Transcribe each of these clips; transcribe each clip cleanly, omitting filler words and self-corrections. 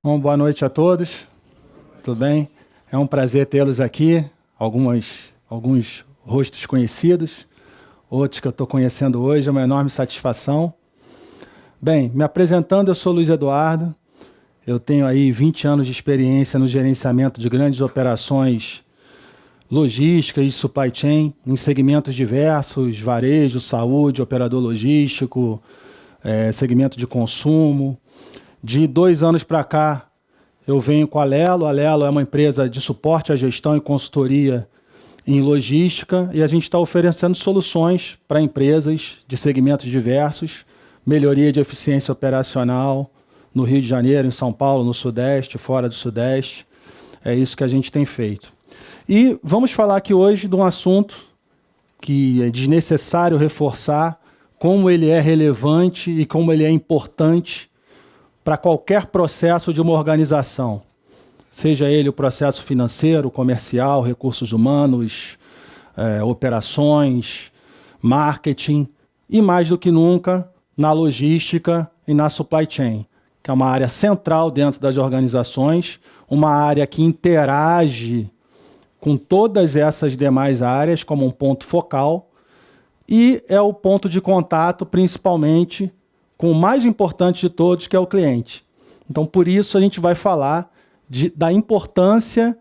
Bom, boa noite a todos. Tudo bem? É um prazer tê-los aqui. Alguns rostos conhecidos, outros que eu estou conhecendo hoje. É uma enorme satisfação. Bem, me apresentando, eu sou Luiz Eduardo. Eu tenho aí 20 anos de experiência no gerenciamento de grandes operações logísticas e supply chain, em segmentos diversos, varejo, saúde, operador logístico, segmento de consumo. De 2 anos para cá, eu venho com a Lelo. A Lelo é uma empresa de suporte à gestão e consultoria em logística, e a gente está oferecendo soluções para empresas de segmentos diversos, melhoria de eficiência operacional no Rio de Janeiro, em São Paulo, no Sudeste, fora do Sudeste. É isso que a gente tem feito. E vamos falar aqui hoje de um assunto que é desnecessário reforçar, como ele é relevante e como ele é importante para qualquer processo de uma organização, seja ele o processo financeiro, comercial, recursos humanos, operações, marketing, e mais do que nunca na logística e na supply chain, que é uma área central dentro das organizações, uma área que interage com todas essas demais áreas como um ponto focal, e é o ponto de contato principalmente com o mais importante de todos, que é o cliente. Então, por isso, a gente vai falar da importância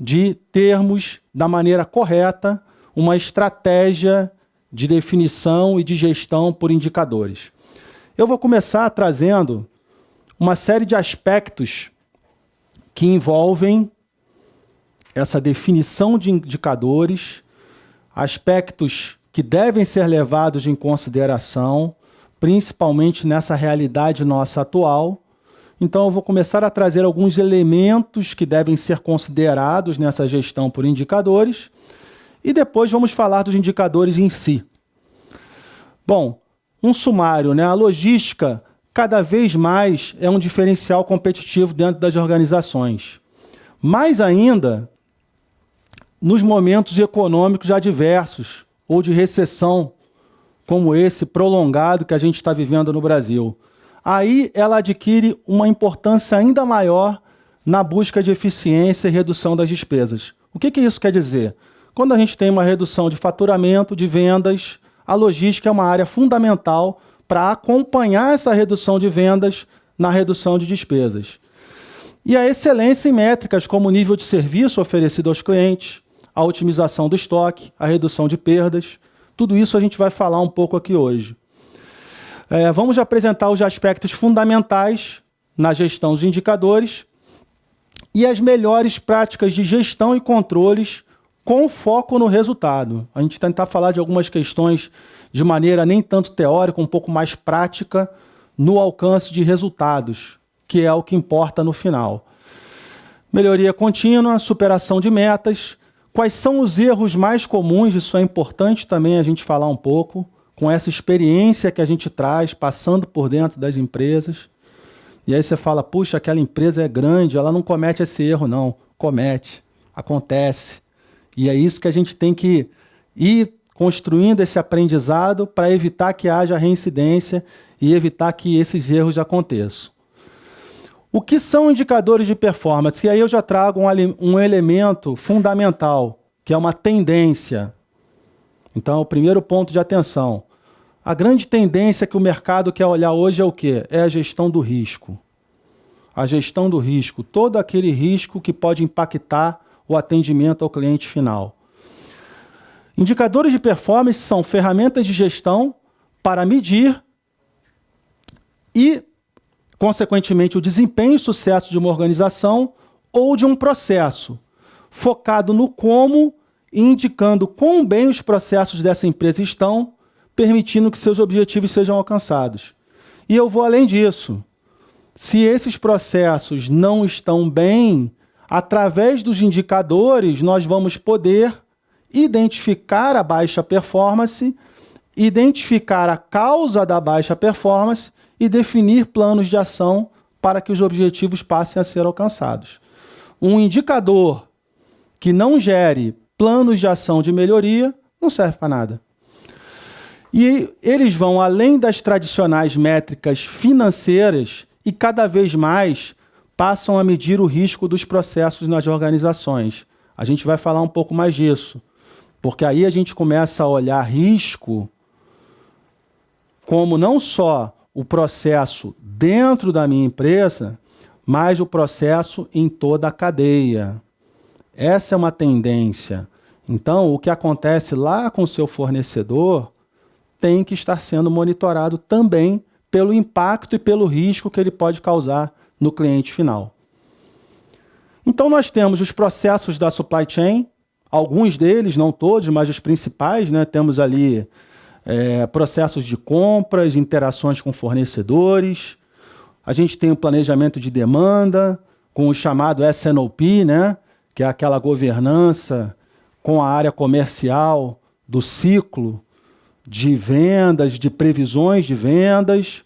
de termos, da maneira correta, uma estratégia de definição e de gestão por indicadores. Eu vou começar trazendo uma série de aspectos que envolvem essa definição de indicadores, aspectos que devem ser levados em consideração, principalmente nessa realidade nossa atual. Então, eu vou começar a trazer alguns elementos que devem ser considerados nessa gestão por indicadores, e depois vamos falar dos indicadores em si. Bom, um sumário, né? A logística, cada vez mais, é um diferencial competitivo dentro das organizações. Mais ainda, nos momentos econômicos adversos ou de recessão, como esse prolongado que a gente está vivendo no Brasil. Aí ela adquire uma importância ainda maior na busca de eficiência e redução das despesas. O que isso quer dizer? Quando a gente tem uma redução de faturamento, de vendas, a logística é uma área fundamental para acompanhar essa redução de vendas na redução de despesas. E a excelência em métricas como o nível de serviço oferecido aos clientes, a otimização do estoque, a redução de perdas, tudo isso a gente vai falar um pouco aqui hoje. Vamos apresentar os aspectos fundamentais na gestão dos indicadores e as melhores práticas de gestão e controles com foco no resultado. A gente tentar falar de algumas questões de maneira nem tanto teórica, um pouco mais prática, no alcance de resultados, que é o que importa no final. Melhoria contínua, superação de metas. Quais são os erros mais comuns? Isso é importante também a gente falar um pouco, com essa experiência que a gente traz, passando por dentro das empresas. E aí você fala, puxa, aquela empresa é grande, ela não comete esse erro, não. Comete, acontece. E é isso que a gente tem que ir construindo esse aprendizado para evitar que haja reincidência e evitar que esses erros aconteçam. O que são indicadores de performance? E aí eu já trago um elemento fundamental, que é uma tendência. Então, o primeiro ponto de atenção. A grande tendência que o mercado quer olhar hoje é o quê? É a gestão do risco. A gestão do risco, todo aquele risco que pode impactar o atendimento ao cliente final. Indicadores de performance são ferramentas de gestão para medir e, consequentemente, o desempenho e sucesso de uma organização ou de um processo, focado no como e indicando quão bem os processos dessa empresa estão, permitindo que seus objetivos sejam alcançados. E eu vou além disso. Se esses processos não estão bem, através dos indicadores, nós vamos poder identificar a baixa performance, identificar a causa da baixa performance e definir planos de ação para que os objetivos passem a ser alcançados. Um indicador que não gere planos de ação de melhoria não serve para nada. E eles vão além das tradicionais métricas financeiras e cada vez mais passam a medir o risco dos processos nas organizações. A gente vai falar um pouco mais disso, porque aí a gente começa a olhar risco como não só o processo dentro da minha empresa, mas o processo em toda a cadeia. Essa é uma tendência. Então, o que acontece lá com o seu fornecedor tem que estar sendo monitorado também pelo impacto e pelo risco que ele pode causar no cliente final. Então, nós temos os processos da supply chain, alguns deles, não todos, mas os principais, né? Temos ali processos de compras, interações com fornecedores. A gente tem o planejamento de demanda, com o chamado S&OP, né? Que é aquela governança com a área comercial do ciclo de vendas, de previsões de vendas.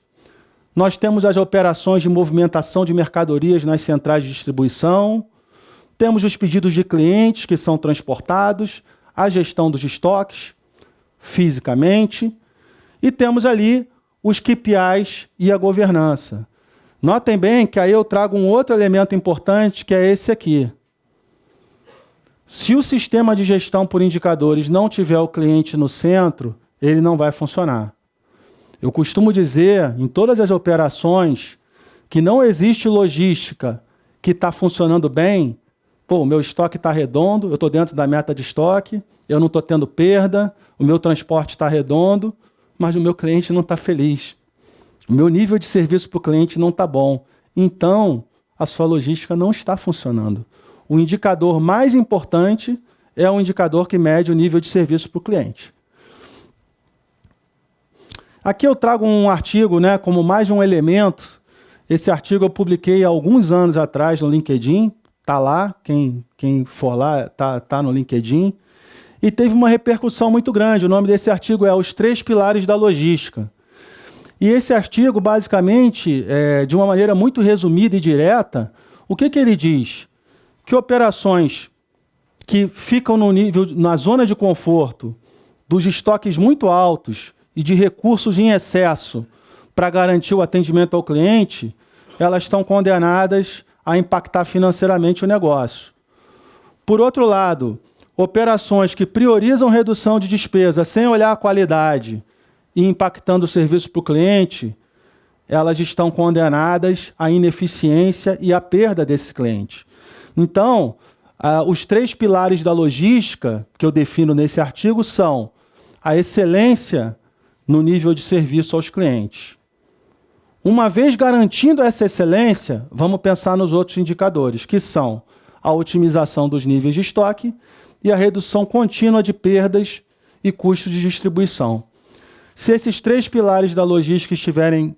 Nós temos as operações de movimentação de mercadorias nas centrais de distribuição. Temos os pedidos de clientes que são transportados, a gestão dos estoques, fisicamente. E temos ali os KPIs e a governança. Notem bem que aí eu trago um outro elemento importante, que é esse aqui. Se o sistema de gestão por indicadores não tiver o cliente no centro, ele não vai funcionar. Eu costumo dizer, em todas as operações, que não existe logística que está funcionando bem. Pô, o meu estoque está redondo, eu estou dentro da meta de estoque, eu não estou tendo perda, o meu transporte está redondo, mas o meu cliente não está feliz. O meu nível de serviço para o cliente não está bom. Então, a sua logística não está funcionando. O indicador mais importante é o indicador que mede o nível de serviço para o cliente. Aqui eu trago um artigo, né, como mais um elemento. Esse artigo eu publiquei há alguns anos atrás no LinkedIn. Está lá, quem for lá, tá no LinkedIn. E teve uma repercussão muito grande. O nome desse artigo é Os 3 Pilares da Logística. E esse artigo, basicamente, de uma maneira muito resumida e direta, o que ele diz? Que operações que ficam no nível, na zona de conforto dos estoques muito altos e de recursos em excesso para garantir o atendimento ao cliente, elas estão condenadas a impactar financeiramente o negócio. Por outro lado, operações que priorizam redução de despesa sem olhar a qualidade e impactando o serviço para o cliente, elas estão condenadas à ineficiência e à perda desse cliente. Então, os 3 pilares da logística que eu defino nesse artigo são a excelência no nível de serviço aos clientes. Uma vez garantindo essa excelência, vamos pensar nos outros indicadores, que são a otimização dos níveis de estoque e a redução contínua de perdas e custos de distribuição. Se esses 3 pilares da logística estiverem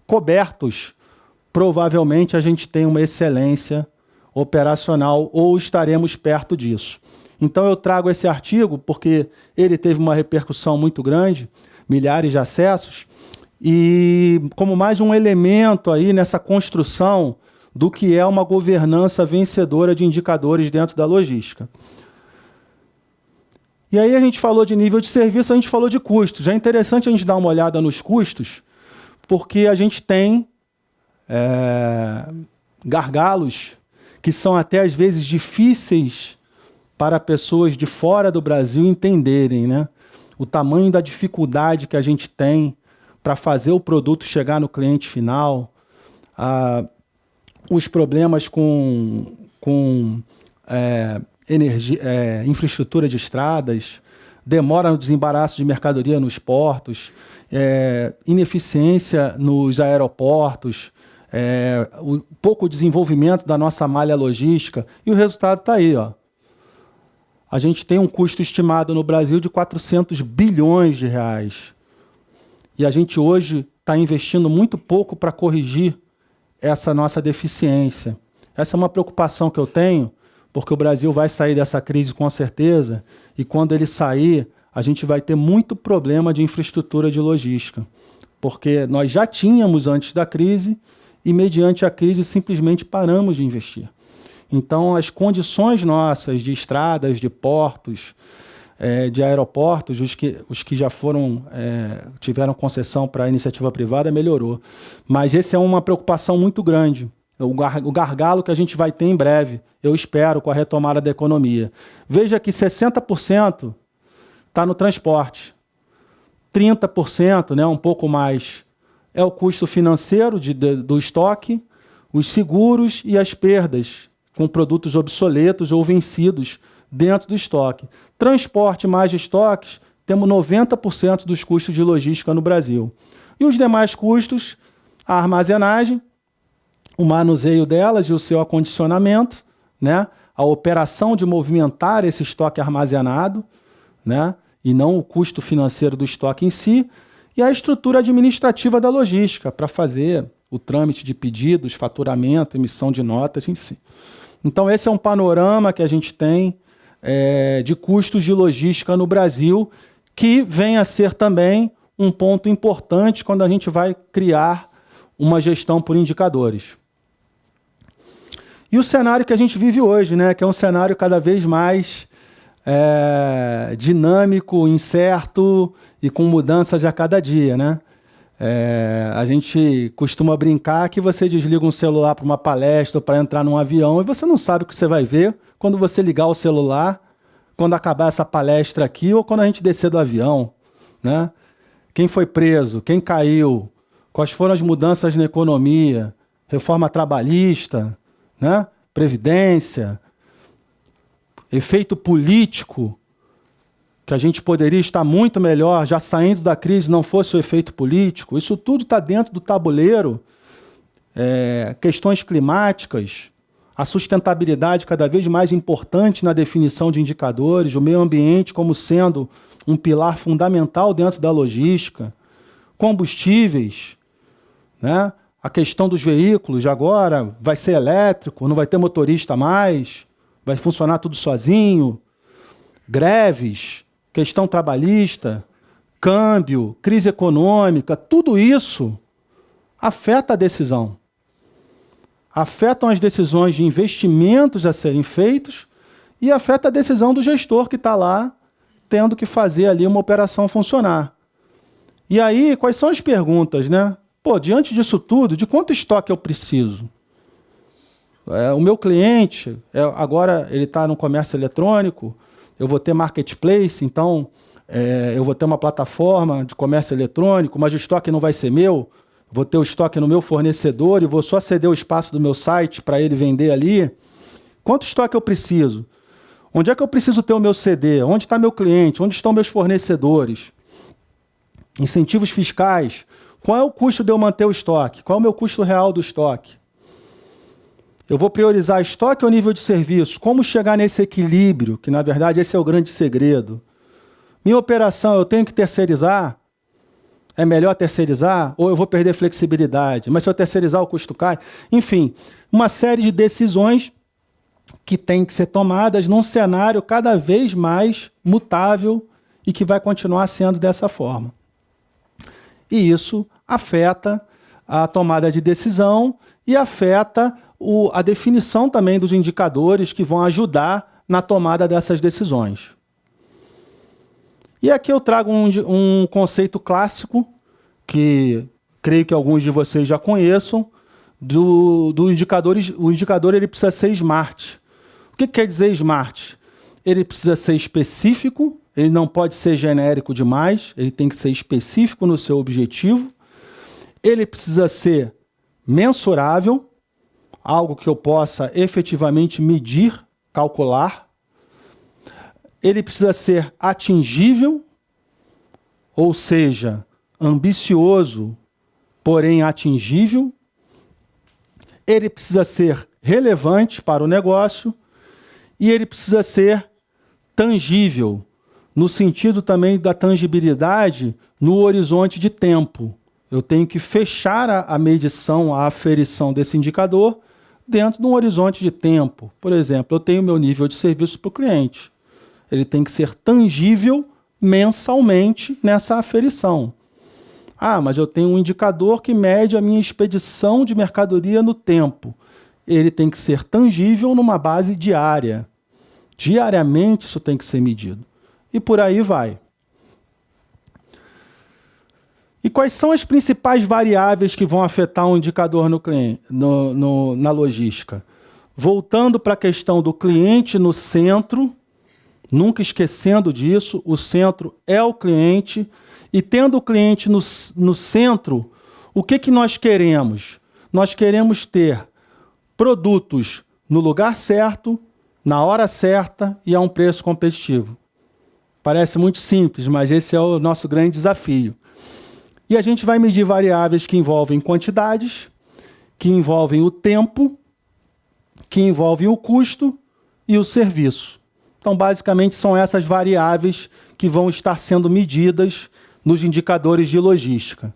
cobertos, provavelmente a gente tem uma excelência operacional ou estaremos perto disso. Então eu trago esse artigo porque ele teve uma repercussão muito grande, milhares de acessos, e como mais um elemento aí nessa construção do que é uma governança vencedora de indicadores dentro da logística. E aí a gente falou de nível de serviço, a gente falou de custos. É interessante a gente dar uma olhada nos custos, porque a gente tem gargalos que são até às vezes difíceis para pessoas de fora do Brasil entenderem, né? O tamanho da dificuldade que a gente tem para fazer o produto chegar no cliente final, os problemas com infraestrutura de estradas, demora no desembaraço de mercadoria nos portos, ineficiência nos aeroportos, o pouco desenvolvimento da nossa malha logística, e o resultado está aí, ó. A gente tem um custo estimado no Brasil de 400 bilhões de reais. E a gente hoje está investindo muito pouco para corrigir essa nossa deficiência. Essa é uma preocupação que eu tenho, porque o Brasil vai sair dessa crise com certeza, e quando ele sair, a gente vai ter muito problema de infraestrutura de logística, porque nós já tínhamos antes da crise, e mediante a crise simplesmente paramos de investir. Então, as condições nossas de estradas, de portos, de aeroportos, os que já tiveram concessão para a iniciativa privada, melhorou. Mas essa é uma preocupação muito grande. o gargalo que a gente vai ter em breve, eu espero, com a retomada da economia. Veja que 60% está no transporte, 30%, né, um pouco mais, é o custo financeiro do estoque, os seguros e as perdas com produtos obsoletos ou vencidos dentro do estoque. Transporte mais estoques, temos 90% dos custos de logística no Brasil. E os demais custos, a armazenagem, o manuseio delas e o seu acondicionamento, né? A operação de movimentar esse estoque armazenado, né? E não o custo financeiro do estoque em si, e a estrutura administrativa da logística, para fazer o trâmite de pedidos, faturamento, emissão de notas em si. Então, esse é um panorama que a gente tem de custos de logística no Brasil, que vem a ser também um ponto importante quando a gente vai criar uma gestão por indicadores. E o cenário que a gente vive hoje, né, que é um cenário cada vez mais dinâmico, incerto e com mudanças a cada dia, né? A gente costuma brincar que você desliga um celular para uma palestra ou para entrar num avião e você não sabe o que você vai ver quando você ligar o celular, quando acabar essa palestra aqui ou quando a gente descer do avião, né? Quem foi preso, quem caiu, quais foram as mudanças na economia, reforma trabalhista, né? Previdência, efeito político, que a gente poderia estar muito melhor, já saindo da crise, não fosse o efeito político. Isso tudo está dentro do tabuleiro. Questões climáticas, a sustentabilidade cada vez mais importante na definição de indicadores, o meio ambiente como sendo um pilar fundamental dentro da logística, combustíveis, né? A questão dos veículos, agora vai ser elétrico, não vai ter motorista mais, vai funcionar tudo sozinho, greves, questão trabalhista, câmbio, crise econômica, tudo isso afeta a decisão. Afetam as decisões de investimentos a serem feitos e afeta a decisão do gestor que está lá tendo que fazer ali uma operação funcionar. E aí, quais são as perguntas, né? Pô, diante disso tudo, de quanto estoque eu preciso? O meu cliente, agora ele está no comércio eletrônico, eu vou ter marketplace, então eu vou ter uma plataforma de comércio eletrônico, mas o estoque não vai ser meu, vou ter o estoque no meu fornecedor e vou só ceder o espaço do meu site para ele vender ali. Quanto estoque eu preciso? Onde é que eu preciso ter o meu CD? Onde está meu cliente? Onde estão meus fornecedores? Incentivos fiscais. Qual é o custo de eu manter o estoque? Qual é o meu custo real do estoque? Eu vou priorizar estoque ou nível de serviço? Como chegar nesse equilíbrio? Que, na verdade, esse é o grande segredo. Minha operação, eu tenho que terceirizar? É melhor terceirizar? Ou eu vou perder flexibilidade? Mas se eu terceirizar, o custo cai? Enfim, uma série de decisões que têm que ser tomadas num cenário cada vez mais mutável e que vai continuar sendo dessa forma. E isso afeta a tomada de decisão e afeta a definição também dos indicadores que vão ajudar na tomada dessas decisões. E aqui eu trago um conceito clássico, que creio que alguns de vocês já conheçam, do indicador. O indicador ele precisa ser SMART. O que quer dizer SMART? Ele precisa ser específico, ele não pode ser genérico demais, ele tem que ser específico no seu objetivo, ele precisa ser mensurável, algo que eu possa efetivamente medir, calcular. Ele precisa ser atingível, ou seja, ambicioso, porém atingível. Ele precisa ser relevante para o negócio e ele precisa ser tangível, no sentido também da tangibilidade no horizonte de tempo. Eu tenho que fechar a medição, a aferição desse indicador dentro de um horizonte de tempo. Por exemplo, eu tenho meu nível de serviço para o cliente. Ele tem que ser tangível mensalmente nessa aferição. Ah, mas eu tenho um indicador que mede a minha expedição de mercadoria no tempo. Ele tem que ser tangível numa base diária. Diariamente isso tem que ser medido. E por aí vai. E quais são as principais variáveis que vão afetar um indicador no cliente, na logística? Voltando para a questão do cliente no centro, nunca esquecendo disso, o centro é o cliente, e tendo o cliente no centro, o que nós queremos? Nós queremos ter produtos no lugar certo, na hora certa e a um preço competitivo. Parece muito simples, mas esse é o nosso grande desafio. E a gente vai medir variáveis que envolvem quantidades, que envolvem o tempo, que envolvem o custo e o serviço. Então, basicamente, são essas variáveis que vão estar sendo medidas nos indicadores de logística.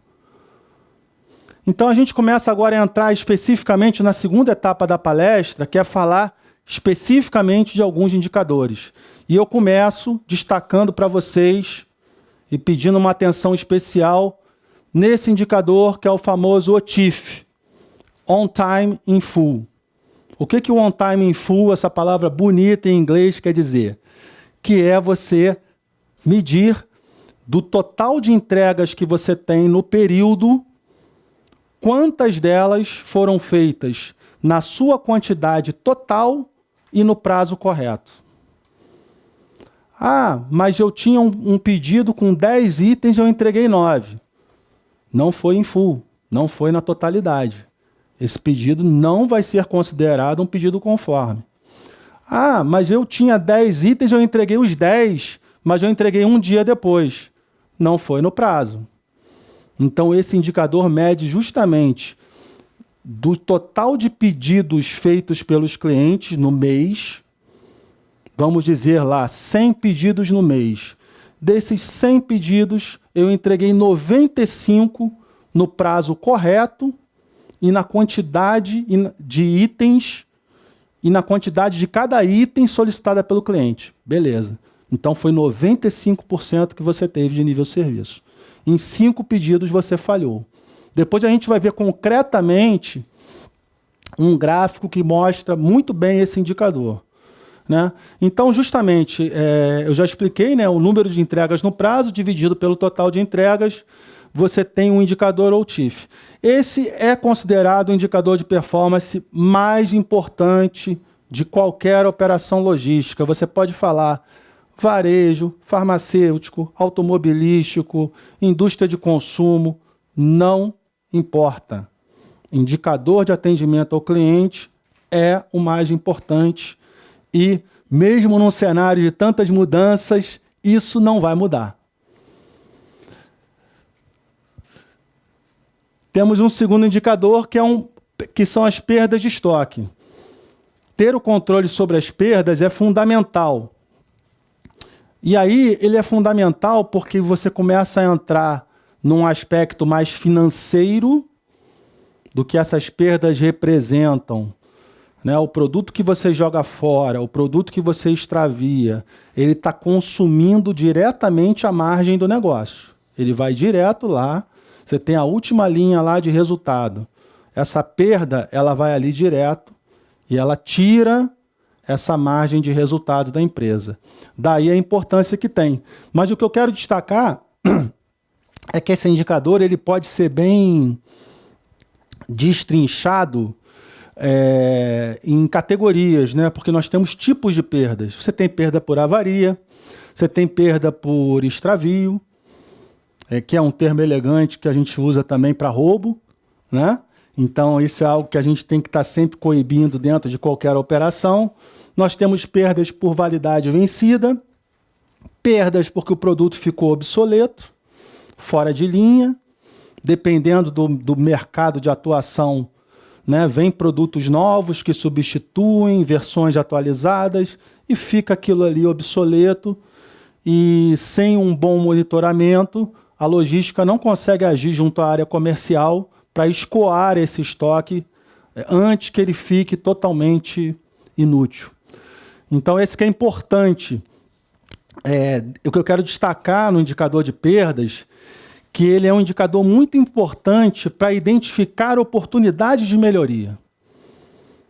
Então, a gente começa agora a entrar especificamente na segunda etapa da palestra, que é falar especificamente de alguns indicadores. E eu começo destacando para vocês e pedindo uma atenção especial nesse indicador, que é o famoso OTIF, On Time in Full. O que o On Time in Full, essa palavra bonita em inglês, quer dizer? Que é você medir do total de entregas que você tem no período, quantas delas foram feitas na sua quantidade total e no prazo correto. Ah, mas eu tinha um pedido com 10 itens e eu entreguei 9. Não foi em full, não foi na totalidade. Esse pedido não vai ser considerado um pedido conforme. Ah, mas eu tinha 10 itens e eu entreguei os 10, mas eu entreguei um dia depois. Não foi no prazo. Então, esse indicador mede justamente do total de pedidos feitos pelos clientes no mês, vamos dizer lá, 100 pedidos no mês. Desses 100 pedidos, eu entreguei 95 no prazo correto e na quantidade de itens e na quantidade de cada item solicitada pelo cliente. Beleza. Então, foi 95% que você teve de nível serviço. Em 5 pedidos, você falhou. Depois a gente vai ver concretamente um gráfico que mostra muito bem esse indicador. Né? Então, justamente, eu já expliquei, né, o número de entregas no prazo dividido pelo total de entregas, você tem um indicador OTIF. Esse é considerado o indicador de performance mais importante de qualquer operação logística. Você pode falar varejo, farmacêutico, automobilístico, indústria de consumo, não importa. Indicador de atendimento ao cliente é o mais importante e, mesmo num cenário de tantas mudanças, isso não vai mudar. Temos um segundo indicador, que são as perdas de estoque. Ter o controle sobre as perdas é fundamental. E aí, ele é fundamental porque você começa a entrar num aspecto mais financeiro do que essas perdas representam. Né? O produto que você joga fora, o produto que você extravia, ele está consumindo diretamente a margem do negócio. Ele vai direto lá, você tem a última linha lá de resultado. Essa perda, ela vai ali direto e ela tira essa margem de resultados da empresa. Daí a importância que tem. Mas o que eu quero destacar é que esse indicador ele pode ser bem destrinchado em categorias, né? Porque nós temos tipos de perdas. Você tem perda por avaria, você tem perda por extravio, que é um termo elegante que a gente usa também para roubo, né? Então, isso é algo que a gente tem que estar sempre coibindo dentro de qualquer operação. Nós temos perdas por validade vencida, perdas porque o produto ficou obsoleto, fora de linha, dependendo do mercado de atuação, né, vem produtos novos que substituem, versões atualizadas, e fica aquilo ali obsoleto, e sem um bom monitoramento, a logística não consegue agir junto à área comercial para escoar esse estoque antes que ele fique totalmente inútil. Então, esse que é importante. O que eu quero destacar no indicador de perdas, que ele é um indicador muito importante para identificar oportunidades de melhoria.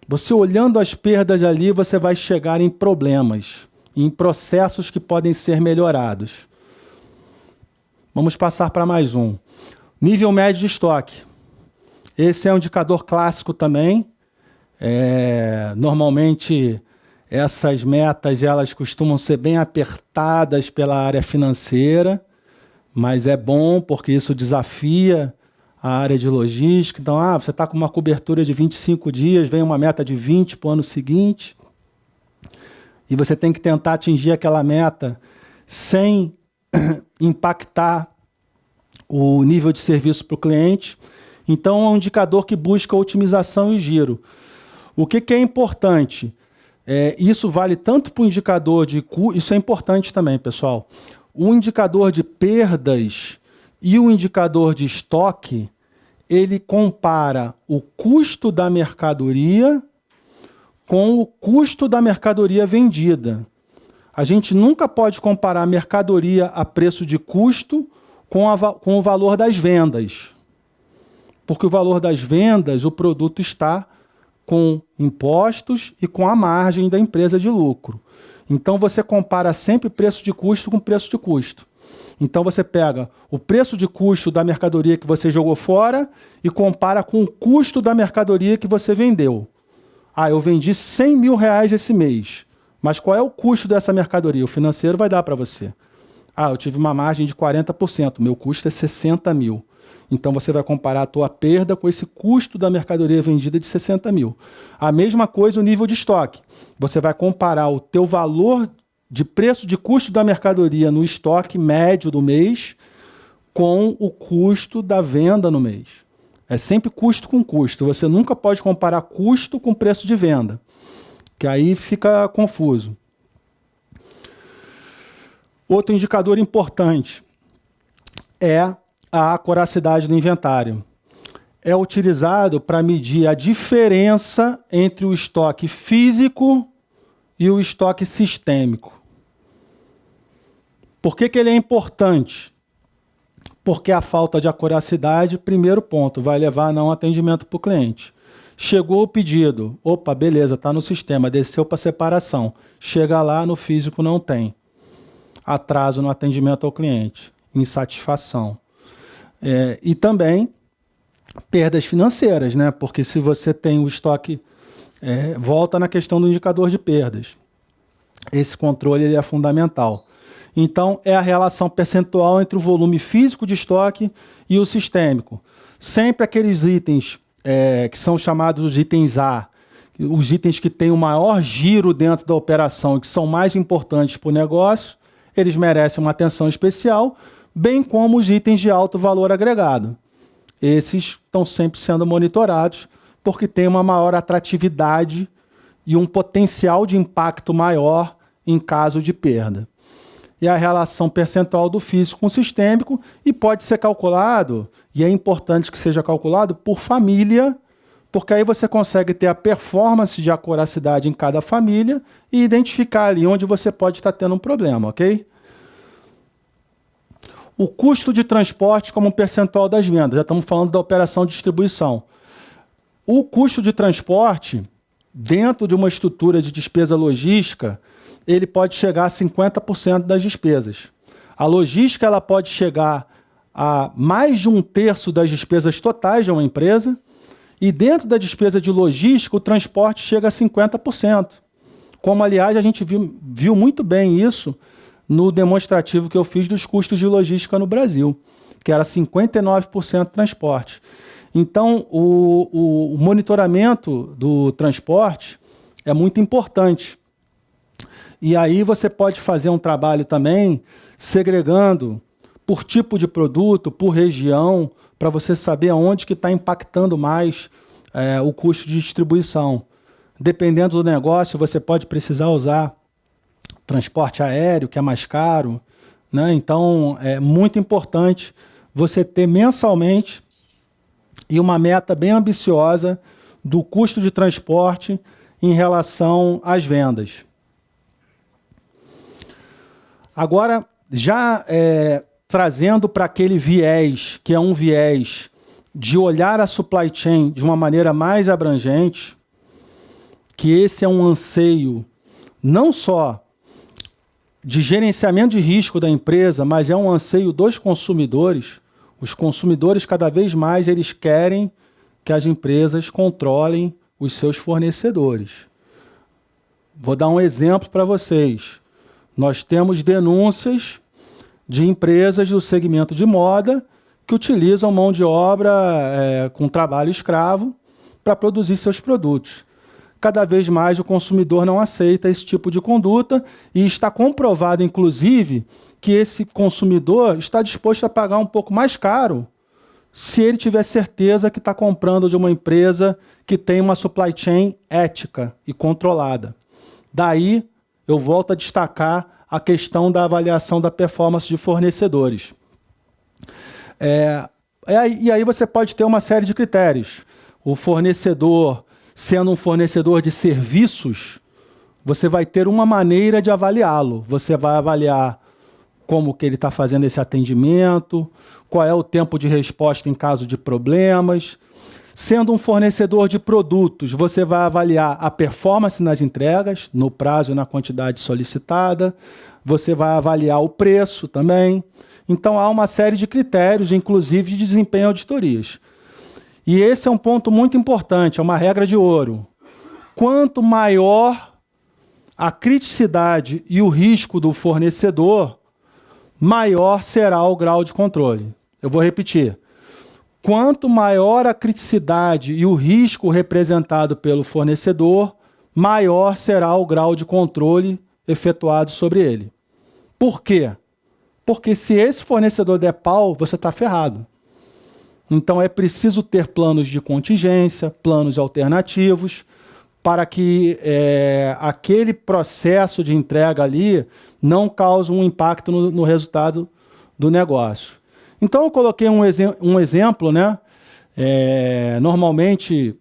Você olhando as perdas ali, você vai chegar em problemas, em processos que podem ser melhorados. Vamos passar para mais um. Nível médio de estoque. Esse é um indicador clássico também. Normalmente, essas metas elas costumam ser bem apertadas pela área financeira, mas é bom porque isso desafia a área de logística. Então, você está com uma cobertura de 25 dias, vem uma meta de 20 para o ano seguinte, e você tem que tentar atingir aquela meta sem impactar o nível de serviço para o cliente. Então, é um indicador que busca otimização e giro. O que é importante? Isso vale tanto para o indicador de... Isso é importante também, pessoal. O indicador de perdas e o indicador de estoque, ele compara o custo da mercadoria com o custo da mercadoria vendida. A gente nunca pode comparar a mercadoria a preço de custo com o valor das vendas. Porque o valor das vendas, o produto está com impostos e com a margem da empresa de lucro. Então, você compara sempre preço de custo com preço de custo. Então, você pega o preço de custo da mercadoria que você jogou fora e compara com o custo da mercadoria que você vendeu. Eu vendi 100 mil reais esse mês, mas qual é o custo dessa mercadoria? O financeiro vai dar para você. Eu tive uma margem de 40%, meu custo é 60 mil. Então, você vai comparar a tua perda com esse custo da mercadoria vendida de 60 mil. A mesma coisa o nível de estoque. Você vai comparar o teu valor de preço de custo da mercadoria no estoque médio do mês com o custo da venda no mês. É sempre custo com custo. Você nunca pode comparar custo com preço de venda, que aí fica confuso. Outro indicador importante é a acuracidade do inventário. É utilizado para medir a diferença entre o estoque físico e o estoque sistêmico. Por que ele é importante? Porque a falta de acuracidade, primeiro ponto, vai levar a não atendimento para o cliente. Chegou o pedido, opa, beleza, está no sistema, desceu para separação. Chega lá, no físico não tem. Atraso no atendimento ao cliente, insatisfação. E também perdas financeiras, né? Porque se você tem o estoque, volta na questão do indicador de perdas. Esse controle ele é fundamental. Então, é a relação percentual entre o volume físico de estoque e o sistêmico. Sempre aqueles itens que são chamados de itens A, os itens que têm o maior giro dentro da operação e que são mais importantes para o negócio, eles merecem uma atenção especial, bem como os itens de alto valor agregado. Esses estão sempre sendo monitorados porque têm uma maior atratividade e um potencial de impacto maior em caso de perda. E a relação percentual do físico com o sistêmico, e pode ser calculado, e é importante que seja calculado, por família, porque aí você consegue ter a performance de acuracidade em cada família e identificar ali onde você pode estar tendo um problema, ok? O custo de transporte como percentual das vendas. Já estamos falando da operação de distribuição. O custo de transporte, dentro de uma estrutura de despesa logística, ele pode chegar a 50% das despesas. A logística ela pode chegar a mais de 1/3 das despesas totais de uma empresa, e dentro da despesa de logística, o transporte chega a 50%. Como, aliás, a gente viu muito bem isso no demonstrativo que eu fiz dos custos de logística no Brasil, que era 59% transporte. Então, o monitoramento do transporte é muito importante. E aí você pode fazer um trabalho também segregando por tipo de produto, por região, para você saber aonde que está impactando mais o custo de distribuição. Dependendo do negócio, você pode precisar usar transporte aéreo, que é mais caro, né? Então, é muito importante você ter mensalmente e uma meta bem ambiciosa do custo de transporte em relação às vendas. Agora, já trazendo para aquele viés, que é um viés de olhar a supply chain de uma maneira mais abrangente, que esse é um anseio não só de gerenciamento de risco da empresa, mas é um anseio dos consumidores. Os consumidores, cada vez mais, eles querem que as empresas controlem os seus fornecedores. Vou dar um exemplo para vocês. Nós temos denúncias de empresas do segmento de moda que utilizam mão de obra com trabalho escravo para produzir seus produtos. Cada vez mais o consumidor não aceita esse tipo de conduta e está comprovado, inclusive, que esse consumidor está disposto a pagar um pouco mais caro se ele tiver certeza que está comprando de uma empresa que tem uma supply chain ética e controlada. Daí, eu volto a destacar a questão da avaliação da performance de fornecedores. E aí você pode ter uma série de critérios. O fornecedor, sendo um fornecedor de serviços, você vai ter uma maneira de avaliá-lo. Você vai avaliar como que ele está fazendo esse atendimento, qual é o tempo de resposta em caso de problemas. Sendo um fornecedor de produtos, você vai avaliar a performance nas entregas, no prazo e na quantidade solicitada. Você vai avaliar o preço também. Então, há uma série de critérios, inclusive de desempenho em auditorias. E esse é um ponto muito importante, é uma regra de ouro. Quanto maior a criticidade e o risco do fornecedor, maior será o grau de controle. Eu vou repetir. Quanto maior a criticidade e o risco representado pelo fornecedor, maior será o grau de controle efetuado sobre ele. Por quê? Porque se esse fornecedor der pau, você está ferrado. Então é preciso ter planos de contingência, planos alternativos, para que aquele processo de entrega ali não cause um impacto no resultado do negócio. Então eu coloquei um exemplo, né? Normalmente,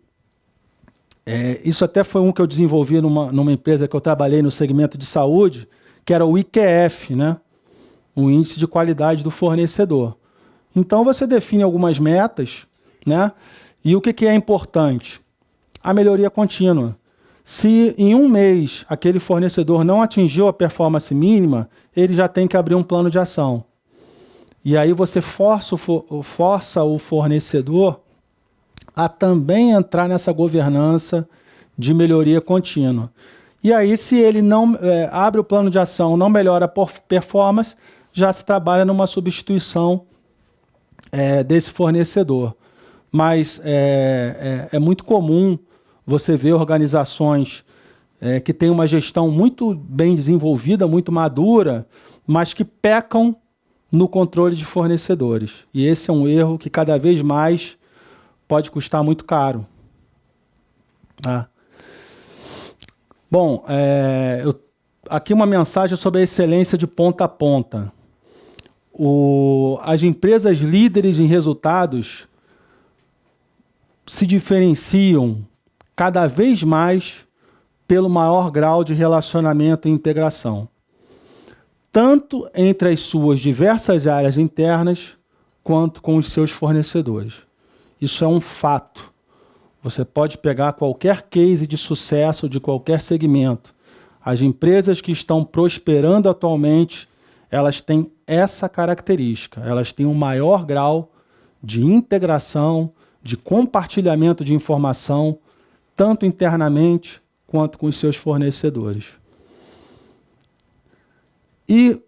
isso até foi um que eu desenvolvi numa empresa que eu trabalhei no segmento de saúde, que era o IQF, né? O Índice de Qualidade do Fornecedor. Então você define algumas metas, né? E o que é importante? A melhoria contínua. Se em um mês aquele fornecedor não atingiu a performance mínima, ele já tem que abrir um plano de ação. E aí você força o fornecedor a também entrar nessa governança de melhoria contínua. E aí, se ele não abre o plano de ação, não melhora a performance, já se trabalha numa substituição desse fornecedor. Mas é muito comum você ver organizações que têm uma gestão muito bem desenvolvida, muito madura, mas que pecam no controle de fornecedores. E esse é um erro que cada vez mais pode custar muito caro. Tá? Bom, aqui uma mensagem sobre a excelência de ponta a ponta. As empresas líderes em resultados se diferenciam cada vez mais pelo maior grau de relacionamento e integração, tanto entre as suas diversas áreas internas, quanto com os seus fornecedores. Isso é um fato. Você pode pegar qualquer case de sucesso de qualquer segmento. As empresas que estão prosperando atualmente, elas têm essa característica. Elas têm um maior grau de integração, de compartilhamento de informação, tanto internamente quanto com os seus fornecedores. E,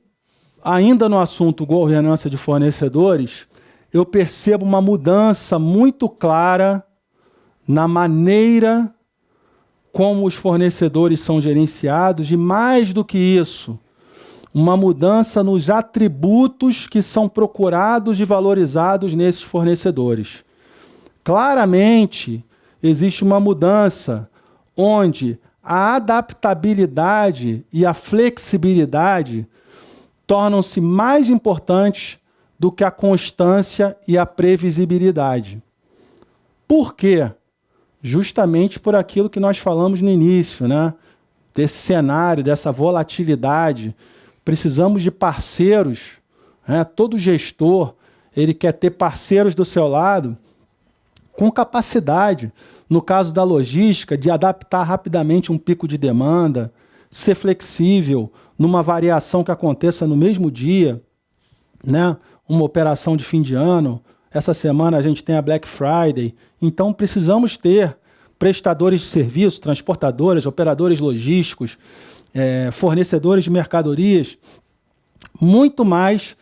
ainda no assunto governança de fornecedores, eu percebo uma mudança muito clara na maneira como os fornecedores são gerenciados e, mais do que isso, uma mudança nos atributos que são procurados e valorizados nesses fornecedores. Claramente, existe uma mudança onde a adaptabilidade e a flexibilidade tornam-se mais importantes do que a constância e a previsibilidade. Por quê? Justamente por aquilo que nós falamos no início, né? Desse cenário, dessa volatilidade. Precisamos de parceiros, né? Todo gestor, ele quer ter parceiros do seu lado com capacidade, no caso da logística, de adaptar rapidamente um pico de demanda, ser flexível numa variação que aconteça no mesmo dia, né? uma operação de fim de ano. Essa semana a gente tem a Black Friday. Então, precisamos ter prestadores de serviço, transportadoras, operadores logísticos, fornecedores de mercadorias, muito mais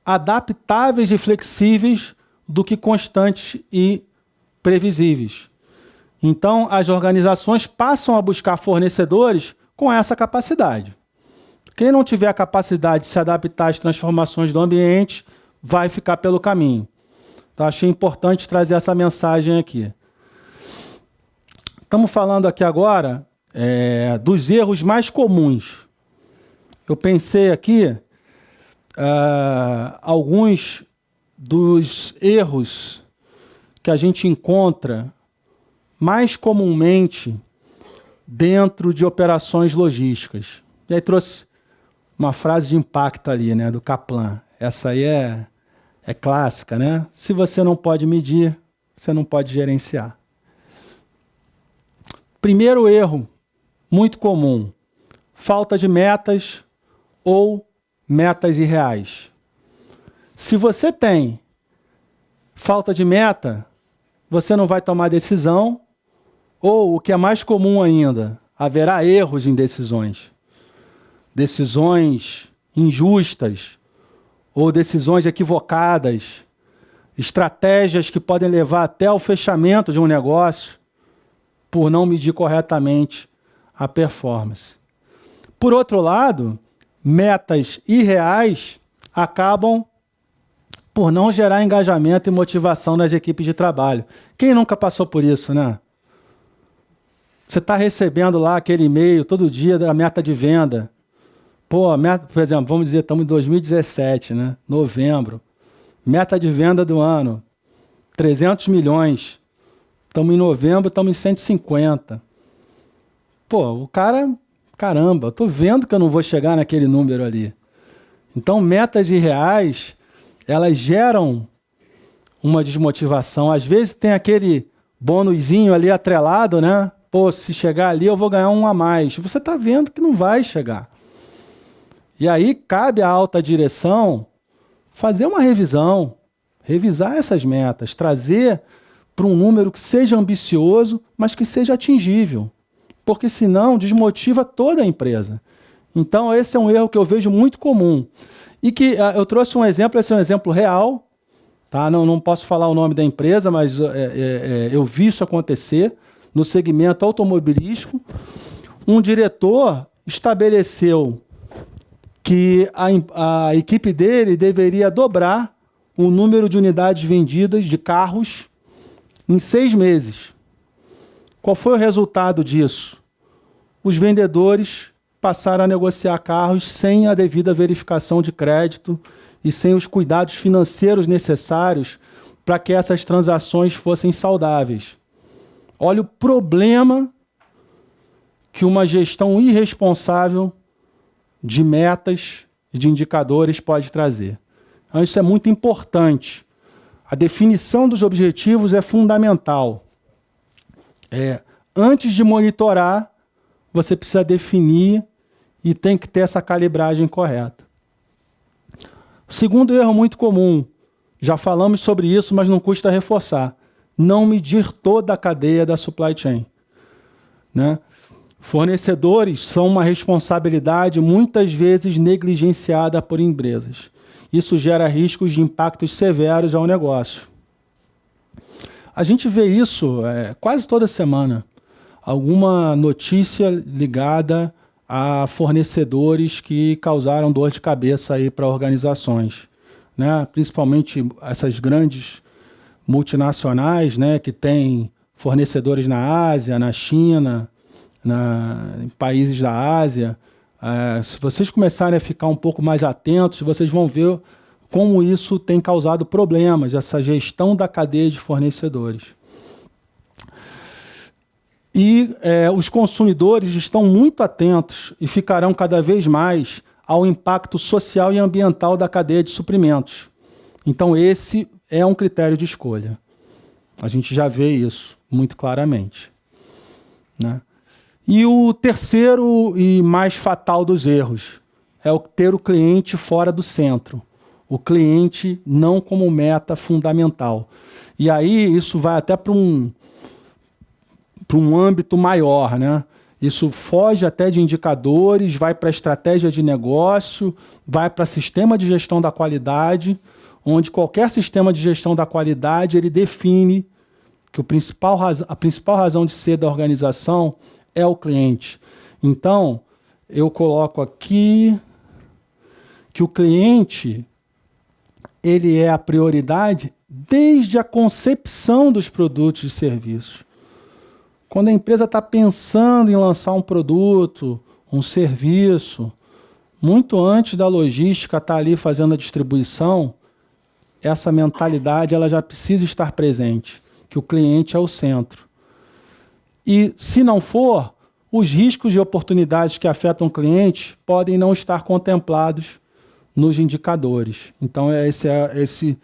adaptáveis e flexíveis do que constantes e previsíveis. Então, as organizações passam a buscar fornecedores com essa capacidade. Quem não tiver a capacidade de se adaptar às transformações do ambiente vai ficar pelo caminho. Então, achei importante trazer essa mensagem aqui. Estamos falando aqui agora dos erros mais comuns. Eu pensei aqui alguns dos erros que a gente encontra mais comumente dentro de operações logísticas. E aí trouxe uma frase de impacto ali, né, do Kaplan. Essa aí é clássica, né? Se você não pode medir, você não pode gerenciar. Primeiro erro, muito comum, falta de metas ou metas irreais. Se você tem falta de meta, você não vai tomar decisão, ou, o que é mais comum ainda, haverá erros em decisões. Decisões injustas ou decisões equivocadas, estratégias que podem levar até ao fechamento de um negócio por não medir corretamente a performance. Por outro lado, metas irreais acabam por não gerar engajamento e motivação nas equipes de trabalho. Quem nunca passou por isso, né? Você está recebendo lá aquele e-mail todo dia da meta de venda. Pô, meta, por exemplo, vamos dizer, estamos em 2017, né? Novembro. Meta de venda do ano, 300 milhões. Estamos em novembro, estamos em 150. Pô, o cara, caramba, estou vendo que eu não vou chegar naquele número ali. Então, metas irreais, elas geram uma desmotivação. Às vezes tem aquele bônusinho ali atrelado, né? Pô, se chegar ali eu vou ganhar um a mais. Você está vendo que não vai chegar. E aí cabe à alta direção fazer uma revisão, revisar essas metas, trazer para um número que seja ambicioso, mas que seja atingível. Porque senão desmotiva toda a empresa. Então esse é um erro que eu vejo muito comum. E que eu trouxe um exemplo, esse é um exemplo real, tá? Não posso falar o nome da empresa, mas eu vi isso acontecer no segmento automobilístico. Um diretor estabeleceu que a equipe dele deveria dobrar o número de unidades vendidas de carros em 6 meses. Qual foi o resultado disso? Os vendedores passaram a negociar carros sem a devida verificação de crédito e sem os cuidados financeiros necessários para que essas transações fossem saudáveis. Olha o problema que uma gestão irresponsável de metas e de indicadores pode trazer. Então, isso é muito importante. A definição dos objetivos é fundamental. Antes de monitorar, você precisa definir e tem que ter essa calibragem correta. O segundo erro muito comum, já falamos sobre isso, mas não custa reforçar, não medir toda a cadeia da supply chain, né? Fornecedores são uma responsabilidade muitas vezes negligenciada por empresas. Isso gera riscos de impactos severos ao negócio. A gente vê isso quase toda semana. Alguma notícia ligada a fornecedores que causaram dor de cabeça aí para organizações, né? Principalmente essas grandes multinacionais, né, que têm fornecedores na Ásia, na China, em países da Ásia. Se vocês começarem a ficar um pouco mais atentos, vocês vão ver como isso tem causado problemas, essa gestão da cadeia de fornecedores. E os consumidores estão muito atentos e ficarão cada vez mais ao impacto social e ambiental da cadeia de suprimentos. Então, esse é um critério de escolha. A gente já vê isso muito claramente, né? E o terceiro e mais fatal dos erros é ter o cliente fora do centro. o cliente não como meta fundamental. E aí isso vai até para um âmbito maior, né? Isso foge até de indicadores, vai para estratégia de negócio, vai para sistema de gestão da qualidade, onde qualquer sistema de gestão da qualidade ele define que a principal razão de ser da organização é o cliente. Então, eu coloco aqui que o cliente ele é a prioridade desde a concepção dos produtos e serviços. Quando a empresa está pensando em lançar um produto, um serviço, muito antes da logística estar ali fazendo a distribuição, essa mentalidade ela já precisa estar presente, que o cliente é o centro. E se não for, os riscos e oportunidades que afetam o cliente podem não estar contemplados nos indicadores. Então esse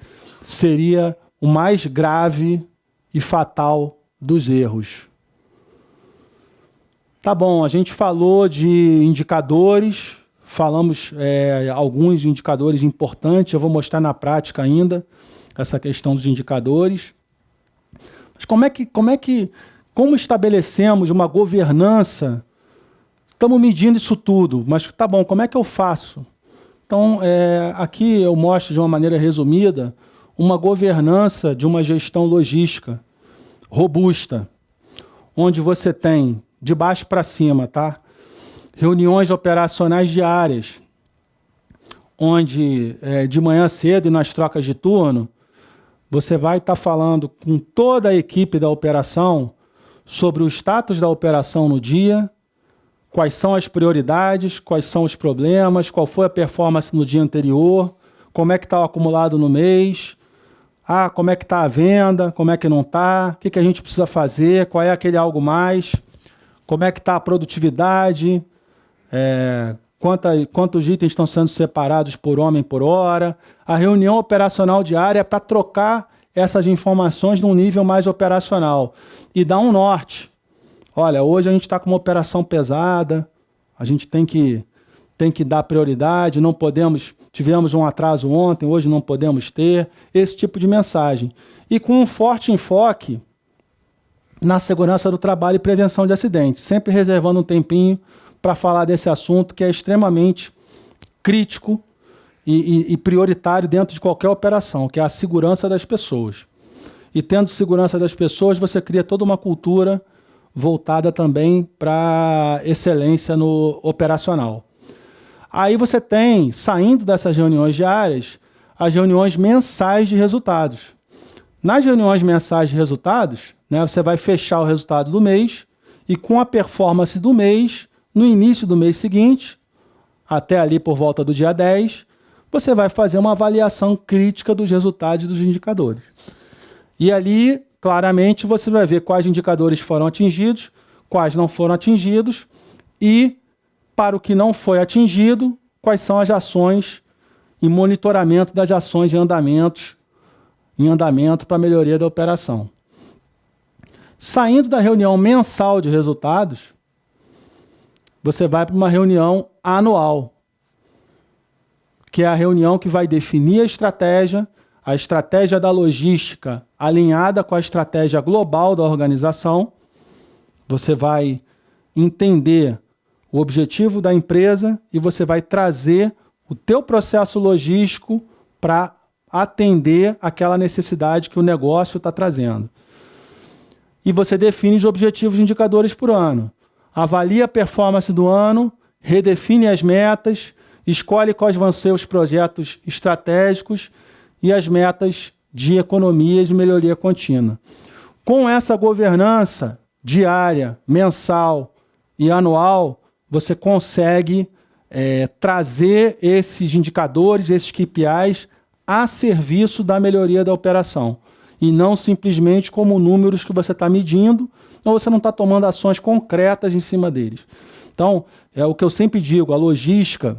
seria o mais grave e fatal dos erros. Tá bom, a gente falou de indicadores, falamos alguns indicadores importantes, eu vou mostrar na prática ainda essa questão dos indicadores. Mas como estabelecemos uma governança? Estamos medindo isso tudo, mas tá bom, como é que eu faço? Então, aqui eu mostro de uma maneira resumida uma governança de uma gestão logística robusta, onde você tem de baixo para cima, tá? Reuniões operacionais diárias, onde de manhã cedo e nas trocas de turno, você vai estar falando com toda a equipe da operação sobre o status da operação no dia, quais são as prioridades, quais são os problemas, qual foi a performance no dia anterior, como é que está o acumulado no mês, como é que está a venda, como é que não está, o que a gente precisa fazer, qual é aquele algo mais, como é que está a produtividade, quantos itens estão sendo separados por homem por hora. A reunião operacional diária é para trocar essas informações num nível mais operacional e dar um norte. Olha, hoje a gente está com uma operação pesada, a gente tem que dar prioridade, não podemos, tivemos um atraso ontem, hoje não podemos ter, esse tipo de mensagem. E com um forte enfoque na segurança do trabalho e prevenção de acidentes, sempre reservando um tempinho para falar desse assunto que é extremamente crítico e prioritário dentro de qualquer operação, que é a segurança das pessoas. E tendo segurança das pessoas, você cria toda uma cultura voltada também para excelência no operacional. Aí você tem, saindo dessas reuniões diárias, as reuniões mensais de resultados. Nas reuniões mensais de resultados, né, você vai fechar o resultado do mês e com a performance do mês, no início do mês seguinte, até ali por volta do dia 10, você vai fazer uma avaliação crítica dos resultados dos indicadores. E ali, claramente, você vai ver quais indicadores foram atingidos, quais não foram atingidos e, para o que não foi atingido, quais são as ações e monitoramento das ações em andamento para a melhoria da operação. Saindo da reunião mensal de resultados, você vai para uma reunião anual, que é a reunião que vai definir a estratégia da logística alinhada com a estratégia global da organização. Você vai entender o objetivo da empresa e você vai trazer o teu processo logístico para atender aquela necessidade que o negócio está trazendo. E você define os objetivos e indicadores por ano. Avalia a performance do ano, redefine as metas, escolhe quais vão ser os projetos estratégicos e as metas de economia e de melhoria contínua. Com essa governança diária, mensal e anual, você consegue trazer esses indicadores, esses KPIs, a serviço da melhoria da operação. E não simplesmente como números que você está medindo, ou você não está tomando ações concretas em cima deles. Então, é o que eu sempre digo, a logística,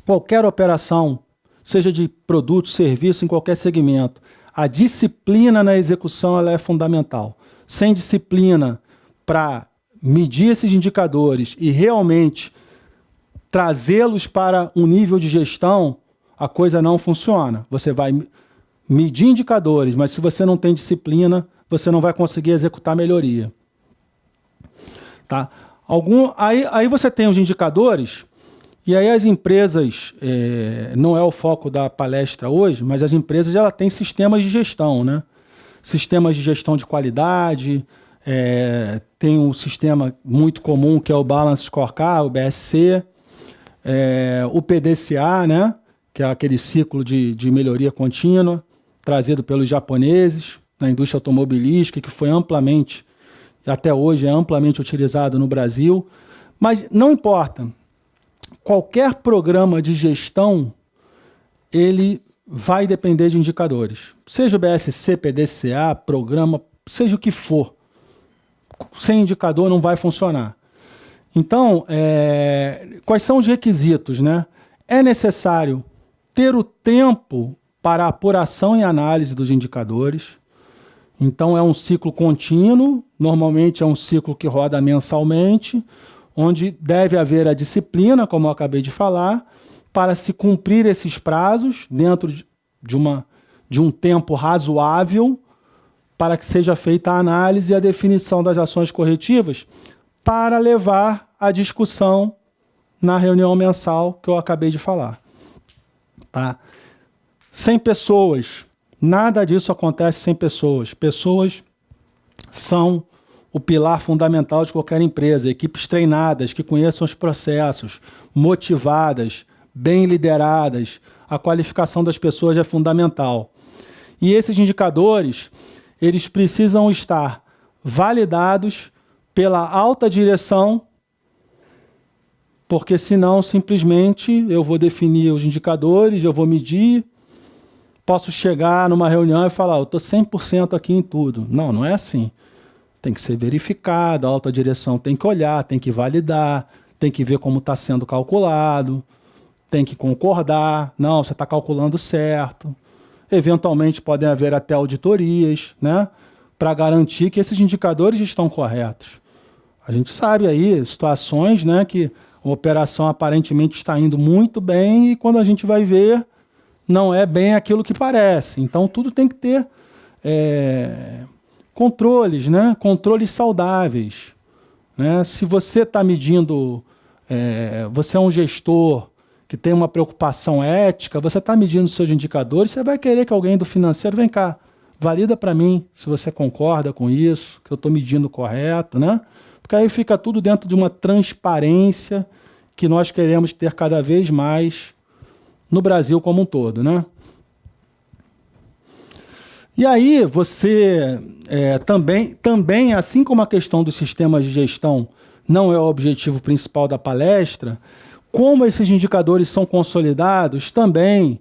qualquer operação, seja de produto, serviço, em qualquer segmento, a disciplina na execução ela é fundamental. Sem disciplina para medir esses indicadores e realmente trazê-los para um nível de gestão, a coisa não funciona. Você vai medir indicadores, mas se você não tem disciplina, você não vai conseguir executar melhoria. Tá? Aí você tem os indicadores, e aí as empresas, não é o foco da palestra hoje, mas as empresas já têm sistemas de gestão, né? Sistemas de gestão de qualidade, tem um sistema muito comum que é o Balance Scorecard, o BSC, o PDCA, né? Que é aquele ciclo de melhoria contínua, trazido pelos japoneses na indústria automobilística, que foi amplamente, até hoje é amplamente utilizado no Brasil. Mas não importa, qualquer programa de gestão, ele vai depender de indicadores. Seja o BSC, PDCA, programa, seja o que for. Sem indicador não vai funcionar. Então, quais são os requisitos, né? É necessário ter o tempo para a apuração e análise dos indicadores. Então, é um ciclo contínuo, normalmente é um ciclo que roda mensalmente, onde deve haver a disciplina, como eu acabei de falar, para se cumprir esses prazos dentro de um tempo razoável, para que seja feita a análise e a definição das ações corretivas, para levar à discussão na reunião mensal que eu acabei de falar. Tá? Sem pessoas, nada disso acontece sem pessoas. Pessoas são o pilar fundamental de qualquer empresa. Equipes treinadas, que conheçam os processos, motivadas, bem lideradas. A qualificação das pessoas é fundamental. E esses indicadores, eles precisam estar validados pela alta direção, porque senão simplesmente eu vou definir os indicadores, eu vou medir, posso chegar numa reunião e falar, eu estou 100% aqui em tudo. Não, não é assim. Tem que ser verificado, a alta direção tem que olhar, tem que validar, tem que ver como está sendo calculado, tem que concordar, não, você está calculando certo. Eventualmente podem haver até auditorias, né, para garantir que esses indicadores estão corretos. A gente sabe aí situações, né, que a operação aparentemente está indo muito bem e quando a gente vai ver, não é bem aquilo que parece. Então, tudo tem que ter controles, né, controles saudáveis. Né? Se você está medindo, você é um gestor que tem uma preocupação ética, você está medindo seus indicadores, você vai querer que alguém do financeiro, vem cá, valida para mim se você concorda com isso, que eu estou medindo correto, né? Porque aí fica tudo dentro de uma transparência que nós queremos ter cada vez mais no Brasil como um todo, né? E aí você também, assim como a questão dos sistemas de gestão não é o objetivo principal da palestra, como esses indicadores são consolidados, também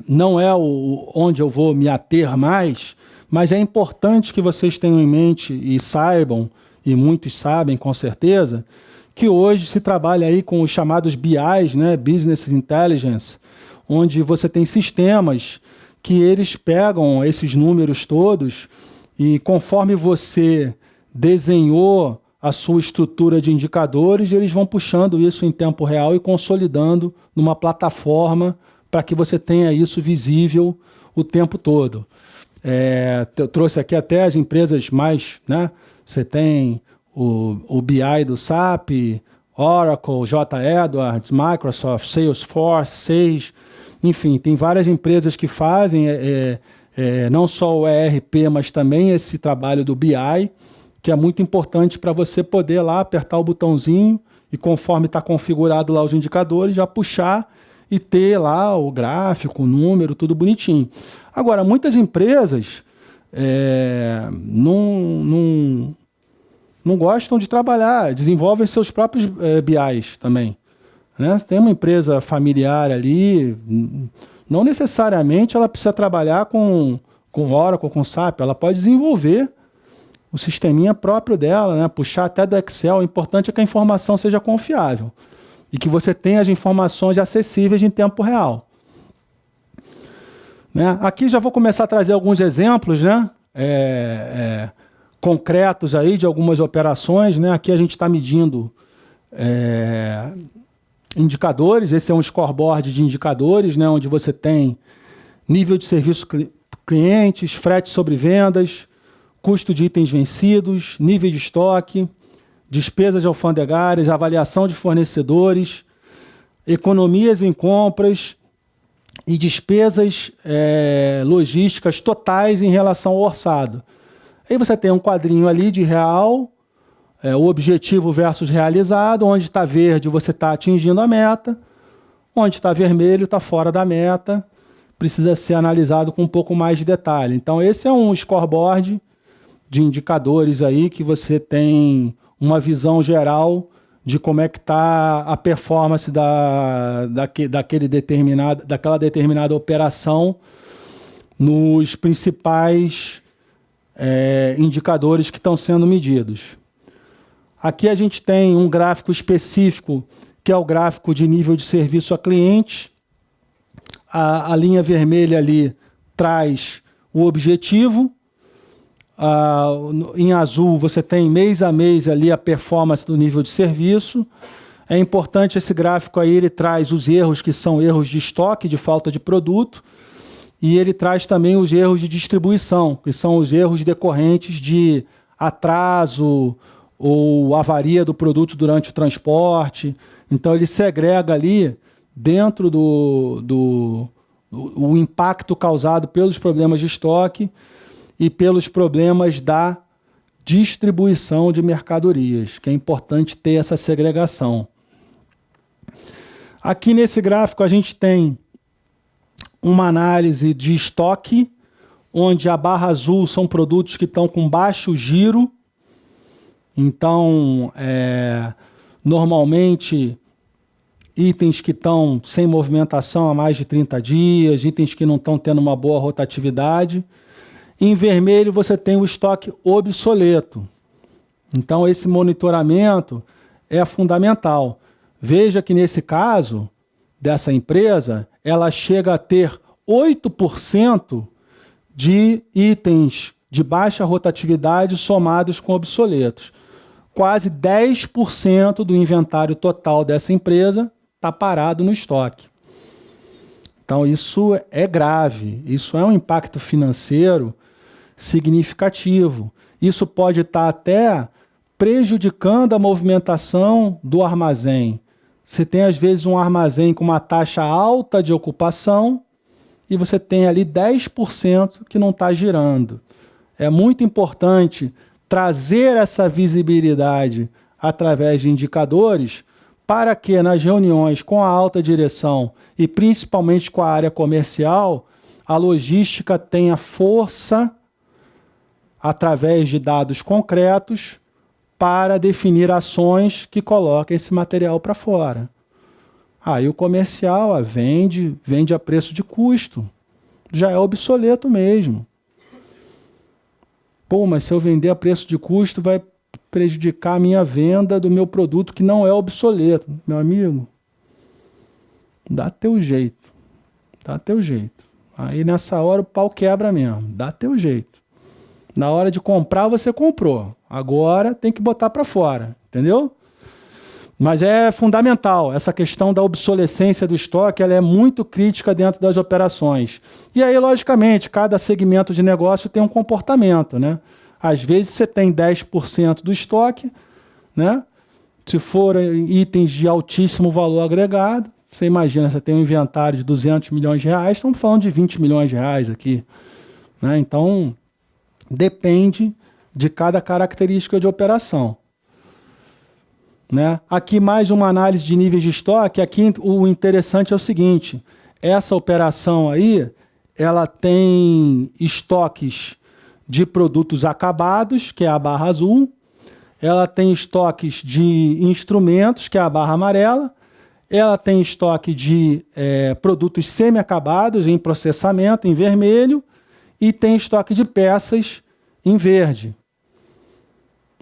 não é onde eu vou me ater mais, mas é importante que vocês tenham em mente e saibam, e muitos sabem com certeza, que hoje se trabalha aí com os chamados BIs, né, Business Intelligence, onde você tem sistemas que eles pegam esses números todos e conforme você desenhou a sua estrutura de indicadores, eles vão puxando isso em tempo real e consolidando numa plataforma para que você tenha isso visível o tempo todo. Eu trouxe aqui até as empresas mais, né? Você tem o BI do SAP, Oracle, J. Edwards, Microsoft, Salesforce, Sage, enfim, tem várias empresas que fazem não só o ERP, mas também esse trabalho do BI, que é muito importante para você poder lá apertar o botãozinho e conforme está configurado lá os indicadores, já puxar e ter lá o gráfico, o número, tudo bonitinho. Agora, muitas empresas não gostam de trabalhar, desenvolvem seus próprios BIs também. Né? Se tem uma empresa familiar ali, não necessariamente ela precisa trabalhar com Oracle, com SAP, ela pode desenvolver o sisteminha próprio dela, né? Puxar até do Excel. O importante é que a informação seja confiável e que você tenha as informações acessíveis em tempo real. Né? Aqui já vou começar a trazer alguns exemplos, né? Concretos aí de algumas operações. Né? Aqui a gente está medindo indicadores. Esse é um scoreboard de indicadores, né, onde você tem nível de serviço clientes, frete sobre vendas, custo de itens vencidos, nível de estoque, despesas alfandegárias, avaliação de fornecedores, economias em compras e despesas logísticas totais em relação ao orçado. Aí você tem um quadrinho ali de real, o objetivo versus realizado, onde está verde você está atingindo a meta, onde está vermelho está fora da meta, precisa ser analisado com um pouco mais de detalhe. Então esse é um scoreboard de indicadores aí que você tem uma visão geral de como é que está a performance daquela determinada operação nos principais indicadores que estão sendo medidos. Aqui a gente tem um gráfico específico, que é o gráfico de nível de serviço a cliente. A linha vermelha ali traz o objetivo. Em azul você tem mês a mês ali a performance do nível de serviço. É importante esse gráfico aí, ele traz os erros que são erros de estoque, de falta de produto, e ele traz também os erros de distribuição, que são os erros decorrentes de atraso ou avaria do produto durante o transporte. Então ele segrega ali dentro o impacto causado pelos problemas de estoque e pelos problemas da distribuição de mercadorias, que é importante ter essa segregação. Aqui nesse gráfico a gente tem uma análise de estoque, onde a barra azul são produtos que estão com baixo giro. Então, normalmente, itens que estão sem movimentação há mais de 30 dias, itens que não estão tendo uma boa rotatividade. Em vermelho, você tem o estoque obsoleto. Então, esse monitoramento é fundamental. Veja que, nesse caso, dessa empresa, ela chega a ter 8% de itens de baixa rotatividade somados com obsoletos. Quase 10% do inventário total dessa empresa está parado no estoque. Então, isso é grave, isso é um impacto financeiro significativo. Isso pode estar até prejudicando a movimentação do armazém. Você tem, às vezes, um armazém com uma taxa alta de ocupação e você tem ali 10% que não está girando. É muito importante trazer essa visibilidade através de indicadores para que nas reuniões com a alta direção e principalmente com a área comercial, a logística tenha força através de dados concretos para definir ações que coloquem esse material para fora. Aí o comercial vende a preço de custo. Já é obsoleto mesmo. Pô, mas se eu vender a preço de custo vai prejudicar a minha venda do meu produto que não é obsoleto. Meu amigo, dá teu jeito. Dá teu jeito. Aí nessa hora o pau quebra mesmo. Dá teu jeito. Na hora de comprar, você comprou. Agora tem que botar para fora, entendeu? Mas é fundamental, essa questão da obsolescência do estoque, ela é muito crítica dentro das operações. E aí, logicamente, cada segmento de negócio tem um comportamento, né? Às vezes você tem 10% do estoque, né? Se for itens de altíssimo valor agregado, você imagina, você tem um inventário de 200 milhões de reais, estamos falando de 20 milhões de reais aqui, né? Então, depende de cada característica de operação. Né? Aqui mais uma análise de níveis de estoque. Aqui o interessante é o seguinte, essa operação aí, ela tem estoques de produtos acabados, que é a barra azul, ela tem estoques de instrumentos, que é a barra amarela, ela tem estoque de produtos semi-acabados em processamento, em vermelho, e tem estoque de peças em verde.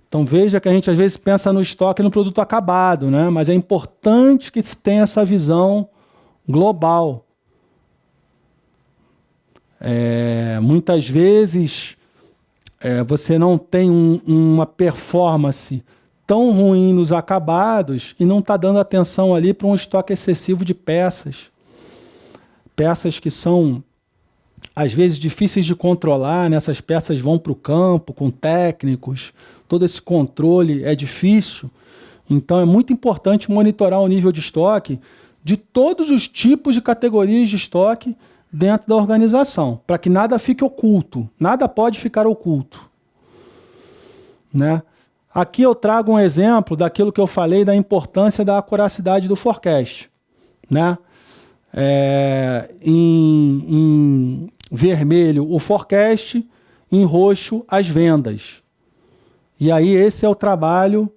Então veja que a gente às vezes pensa no estoque e no produto acabado, né? Mas é importante que se tenha essa visão global. Muitas vezes você não tem uma performance tão ruim nos acabados e não está dando atenção ali para um estoque excessivo de peças. Peças que são, às vezes, difíceis de controlar, né? Essas peças vão para o campo com técnicos, todo esse controle é difícil. Então é muito importante monitorar o nível de estoque de todos os tipos de categorias de estoque dentro da organização, para que nada fique oculto, nada pode ficar oculto, né? Aqui eu trago um exemplo daquilo que eu falei da importância da acuracidade do forecast, né? Em vermelho o forecast, em roxo as vendas. E aí esse é o trabalho,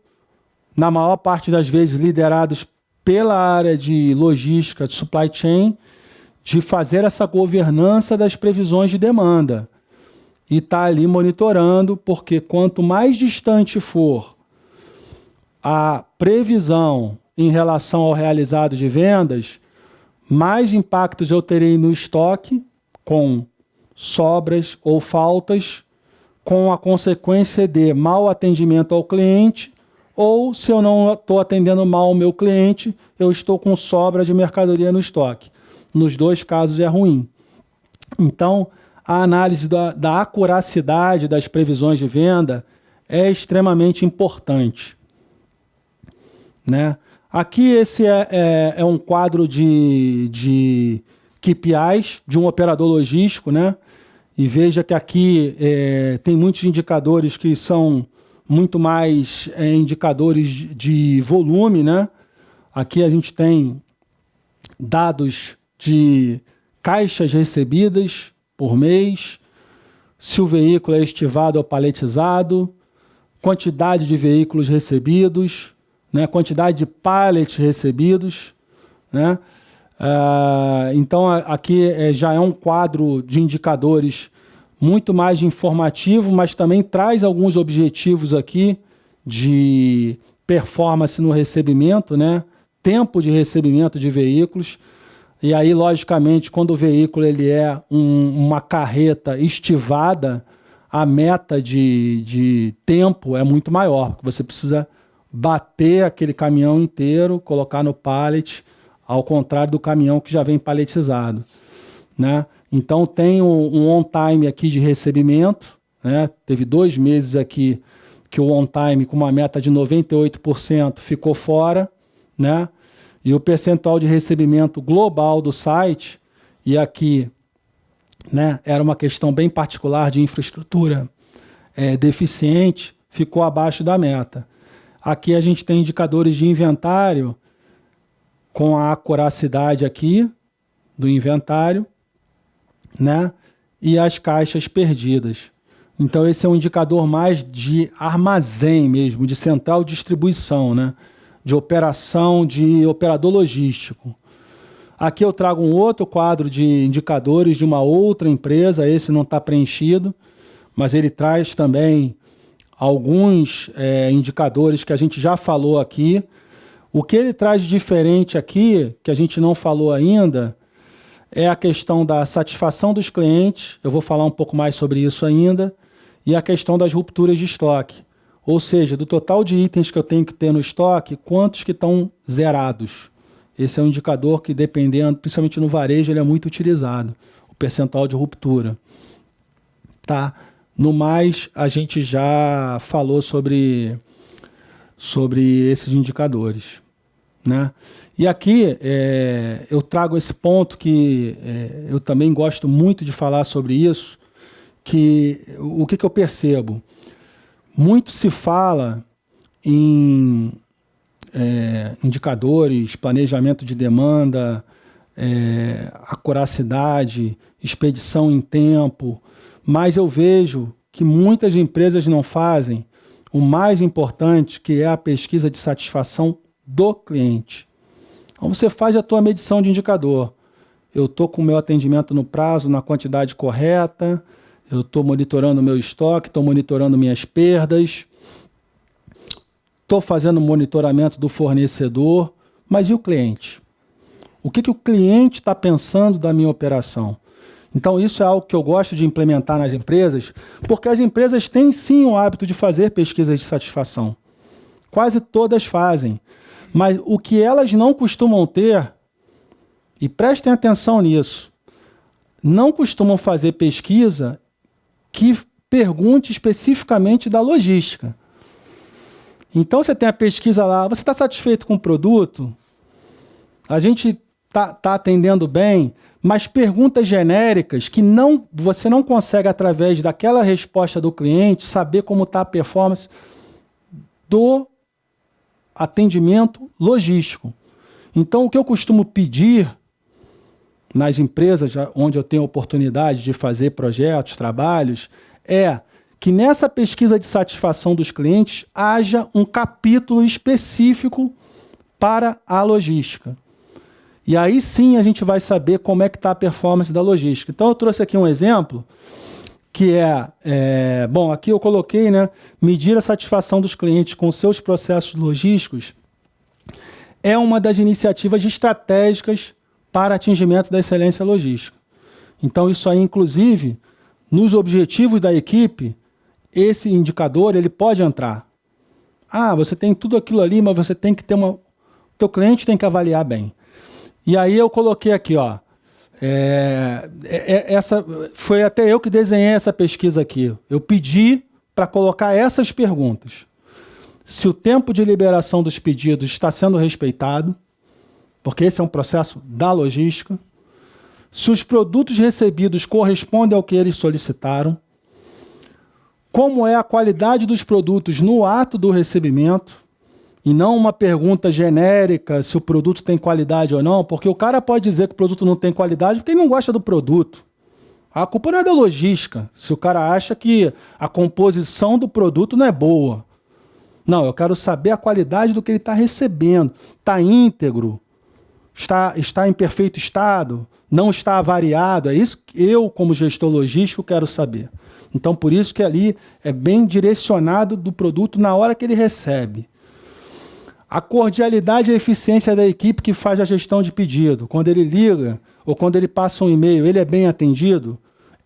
na maior parte das vezes liderados pela área de logística, de supply chain, de fazer essa governança das previsões de demanda. E está ali monitorando, porque quanto mais distante for a previsão em relação ao realizado de vendas, mais impactos eu terei no estoque, com sobras ou faltas, com a consequência de mau atendimento ao cliente, ou se eu não estou atendendo mal o meu cliente, eu estou com sobra de mercadoria no estoque. Nos dois casos é ruim. Então, a análise da acuracidade das previsões de venda é extremamente importante, né? Aqui esse é um quadro de KPIs de um operador logístico, né? E veja que aqui tem muitos indicadores que são muito mais indicadores de volume, né? Aqui a gente tem dados de caixas recebidas por mês, se o veículo é estivado ou paletizado, quantidade de veículos recebidos, né, quantidade de pallets recebidos, né? Então aqui já é um quadro de indicadores muito mais informativo, mas também traz alguns objetivos aqui de performance no recebimento, né? Tempo de recebimento de veículos. E aí, logicamente, quando o veículo ele é uma carreta estivada, a meta de tempo é muito maior, porque você precisa bater aquele caminhão inteiro, colocar no pallet, ao contrário do caminhão que já vem paletizado, né? Então tem um on-time aqui de recebimento, né? Teve 2 meses aqui que o on-time com uma meta de 98% ficou fora, né? E o percentual de recebimento global do site, e aqui, né, era uma questão bem particular de infraestrutura deficiente, ficou abaixo da meta. Aqui a gente tem indicadores de inventário com a acuracidade aqui do inventário, né, e as caixas perdidas. Então esse é um indicador mais de armazém mesmo, de central de distribuição, né, de operação, de operador logístico. Aqui eu trago um outro quadro de indicadores de uma outra empresa, esse não está preenchido, mas ele traz também alguns indicadores que a gente já falou aqui. O que ele traz de diferente aqui, que a gente não falou ainda, é a questão da satisfação dos clientes, eu vou falar um pouco mais sobre isso ainda, e a questão das rupturas de estoque. Ou seja, do total de itens que eu tenho que ter no estoque, quantos que estão zerados. Esse é um indicador que, dependendo, principalmente no varejo, ele é muito utilizado, o percentual de ruptura. Tá? No mais, a gente já falou sobre esses indicadores, né? E aqui eu trago esse ponto que eu também gosto muito de falar sobre isso, que o que eu percebo? Muito se fala em indicadores, planejamento de demanda, acuracidade, expedição em tempo, mas eu vejo que muitas empresas não fazem o mais importante, que é a pesquisa de satisfação do cliente. Então você faz a tua medição de indicador. Eu estou com o meu atendimento no prazo, na quantidade correta, eu estou monitorando o meu estoque, estou monitorando minhas perdas, estou fazendo monitoramento do fornecedor, mas e o cliente? O que o cliente está pensando da minha operação? Então isso é algo que eu gosto de implementar nas empresas, porque as empresas têm sim o hábito de fazer pesquisas de satisfação. Quase todas fazem. Mas o que elas não costumam ter, e prestem atenção nisso, não costumam fazer pesquisa que pergunte especificamente da logística. Então você tem a pesquisa lá, você está satisfeito com o produto? A gente está atendendo bem, mas perguntas genéricas que você não consegue, através daquela resposta do cliente, saber como está a performance do atendimento logístico. Então, o que eu costumo pedir nas empresas onde eu tenho oportunidade de fazer projetos, trabalhos, é que nessa pesquisa de satisfação dos clientes haja um capítulo específico para a logística. E aí sim a gente vai saber como é que está a performance da logística. Então eu trouxe aqui um exemplo, que bom, aqui eu coloquei, né, medir a satisfação dos clientes com seus processos logísticos é uma das iniciativas estratégicas para atingimento da excelência logística. Então isso aí, inclusive, nos objetivos da equipe, esse indicador ele pode entrar. Ah, você tem tudo aquilo ali, mas você tem que ter o teu cliente tem que avaliar bem. E aí eu coloquei aqui, ó, foi até eu que desenhei essa pesquisa aqui. Eu pedi para colocar essas perguntas. Se o tempo de liberação dos pedidos está sendo respeitado, porque esse é um processo da logística. Se os produtos recebidos correspondem ao que eles solicitaram. Como é a qualidade dos produtos no ato do recebimento. E não uma pergunta genérica se o produto tem qualidade ou não, porque o cara pode dizer que o produto não tem qualidade porque ele não gosta do produto. A culpa não é da logística, se o cara acha que a composição do produto não é boa. Não, eu quero saber a qualidade do que ele está recebendo. Está íntegro? Está em perfeito estado? Não está avariado? É isso que eu, como gestor logístico, quero saber. Então, por isso que ali é bem direcionado do produto na hora que ele recebe. A cordialidade e a eficiência da equipe que faz a gestão de pedido. Quando ele liga ou quando ele passa um e-mail, ele é bem atendido?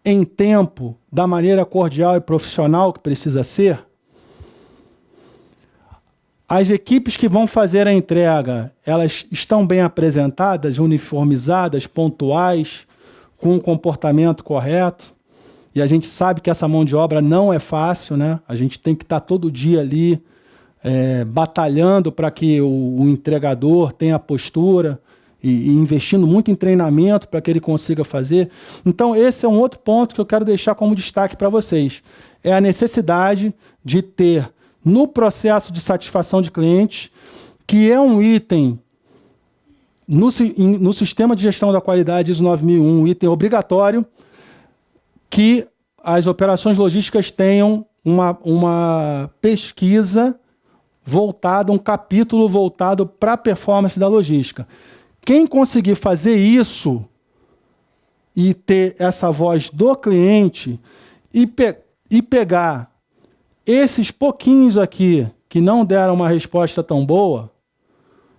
Em tempo, da maneira cordial e profissional que precisa ser? As equipes que vão fazer a entrega, elas estão bem apresentadas, uniformizadas, pontuais, com o comportamento correto? E a gente sabe que essa mão de obra não é fácil, né? A gente tem que estar todo dia ali batalhando para que o entregador tenha postura e investindo muito em treinamento para que ele consiga fazer. Então, esse é um outro ponto que eu quero deixar como destaque para vocês. É a necessidade de ter, no processo de satisfação de clientes, que é um item, no sistema de gestão da qualidade ISO 9001, um item obrigatório, que as operações logísticas tenham uma pesquisa voltada, um capítulo voltado para a performance da logística. Quem conseguir fazer isso e ter essa voz do cliente e pegar esses pouquinhos aqui que não deram uma resposta tão boa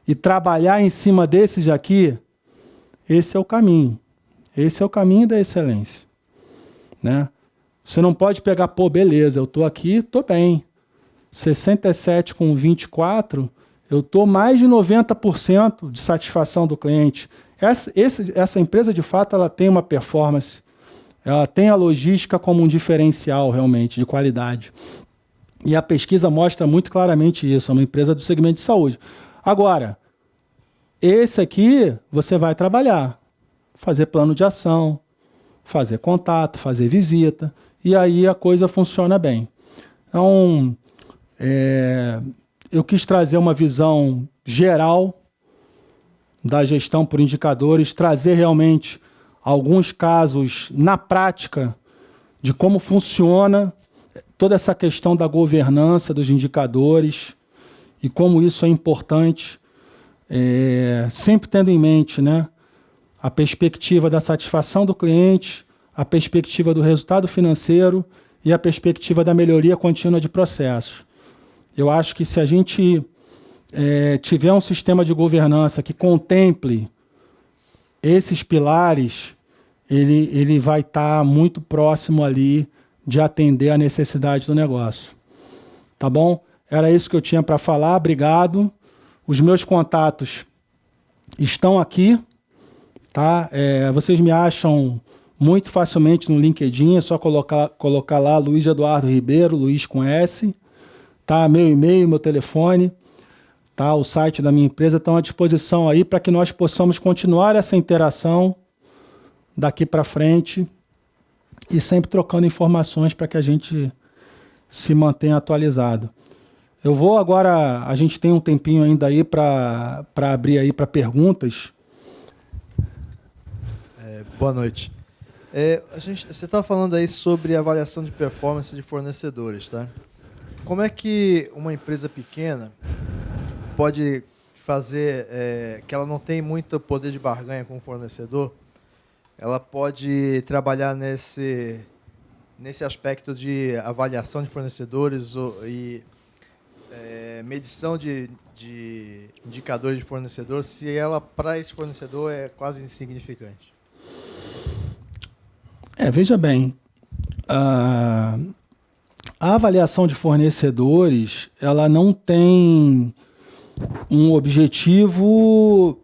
e trabalhar em cima desses aqui, esse é o caminho. Esse é o caminho da excelência. Né? Você não pode pegar, pô, beleza, eu estou aqui, estou bem. 67 com 24, eu estou mais de 90% de satisfação do cliente. Essa empresa, de fato, ela tem uma performance, ela tem a logística como um diferencial, realmente, de qualidade. E a pesquisa mostra muito claramente isso, é uma empresa do segmento de saúde. Agora, esse aqui, você vai trabalhar, fazer plano de ação, fazer contato, fazer visita, e aí a coisa funciona bem. Então, eu quis trazer uma visão geral da gestão por indicadores, trazer realmente alguns casos na prática de como funciona toda essa questão da governança dos indicadores e como isso é importante, sempre tendo em mente, né, a perspectiva da satisfação do cliente, a perspectiva do resultado financeiro e a perspectiva da melhoria contínua de processos. Eu acho que se a gente tiver um sistema de governança que contemple esses pilares, ele vai estar muito próximo ali de atender a necessidade do negócio. Tá bom? Era isso que eu tinha para falar. Obrigado. Os meus contatos estão aqui, tá? Vocês me acham muito facilmente no LinkedIn, é só colocar lá Luiz Eduardo Ribeiro, Luiz com S, tá? Meu e-mail, meu telefone, tá? O site da minha empresa estão à disposição aí para que nós possamos continuar essa interação daqui para frente e sempre trocando informações para que a gente se mantenha atualizado. Eu vou agora, a gente tem um tempinho ainda aí para abrir aí para perguntas. Boa noite. Você estava falando aí sobre avaliação de performance de fornecedores, tá? Como é que uma empresa pequena pode fazer, que ela não tem muito poder de barganha com o fornecedor, ela pode trabalhar nesse aspecto de avaliação de fornecedores e medição de indicadores de fornecedor, se ela, para esse fornecedor, é quase insignificante? Veja bem, a avaliação de fornecedores, ela não tem um objetivo,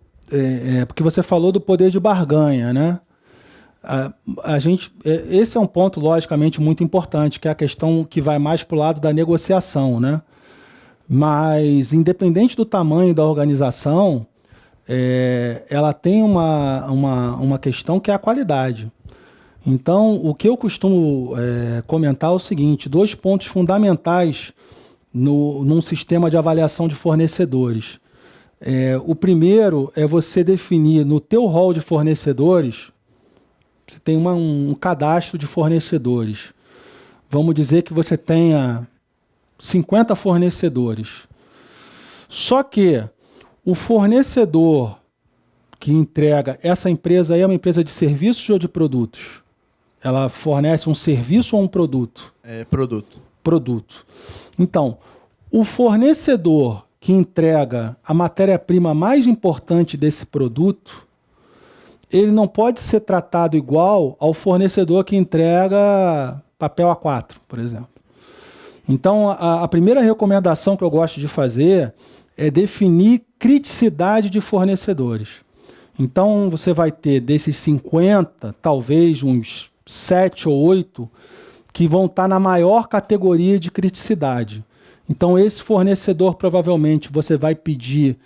porque você falou do poder de barganha, né? Esse é um ponto, logicamente, muito importante, que é a questão que vai mais para o lado da negociação, né? Mas, independente do tamanho da organização, ela tem uma questão que é a qualidade. Então, o que eu costumo comentar é o seguinte: 2 pontos fundamentais num sistema de avaliação de fornecedores. O primeiro é você definir no teu rol de fornecedores, você tem um cadastro de fornecedores. Vamos dizer que você tenha 50 fornecedores. Só que o fornecedor que entrega, essa empresa aí é uma empresa de serviços ou de produtos? Ela fornece um serviço ou um produto? Produto. Produto. Então, o fornecedor que entrega a matéria-prima mais importante desse produto, ele não pode ser tratado igual ao fornecedor que entrega papel A4, por exemplo. Então, a primeira recomendação que eu gosto de fazer é definir criticidade de fornecedores. Então, você vai ter desses 50, talvez uns 7 ou 8, que vão estar na maior categoria de criticidade. Então, esse fornecedor, provavelmente, você vai pedir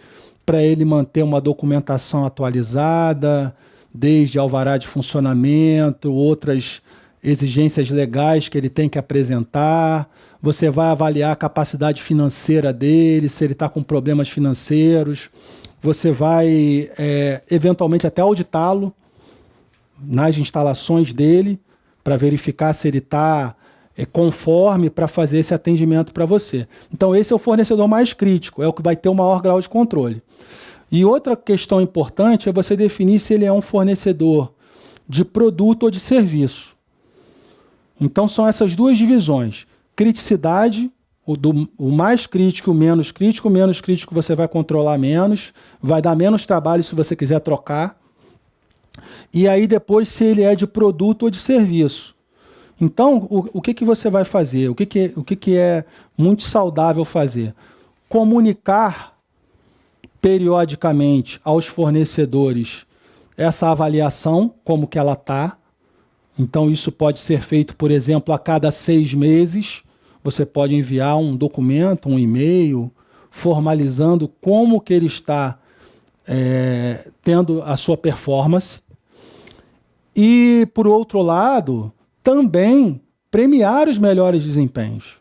para ele manter uma documentação atualizada, desde alvará de funcionamento, outras exigências legais que ele tem que apresentar. Você vai avaliar a capacidade financeira dele, se ele está com problemas financeiros. Você vai, eventualmente, até auditá-lo nas instalações dele, para verificar se ele está conforme para fazer esse atendimento para você. Então, esse é o fornecedor mais crítico, é o que vai ter o maior grau de controle. E outra questão importante é você definir se ele é um fornecedor de produto ou de serviço. Então, são essas 2 divisões. Criticidade, o mais crítico, o menos crítico. O menos crítico você vai controlar menos, vai dar menos trabalho se você quiser trocar. E aí depois se ele é de produto ou de serviço. Então, o que você vai fazer? O que é muito saudável fazer? Comunicar periodicamente aos fornecedores essa avaliação, como que ela está. Então, isso pode ser feito, por exemplo, a cada 6 meses. Você pode enviar um documento, um e-mail, formalizando como que ele está tendo a sua performance. E, por outro lado, também premiar os melhores desempenhos.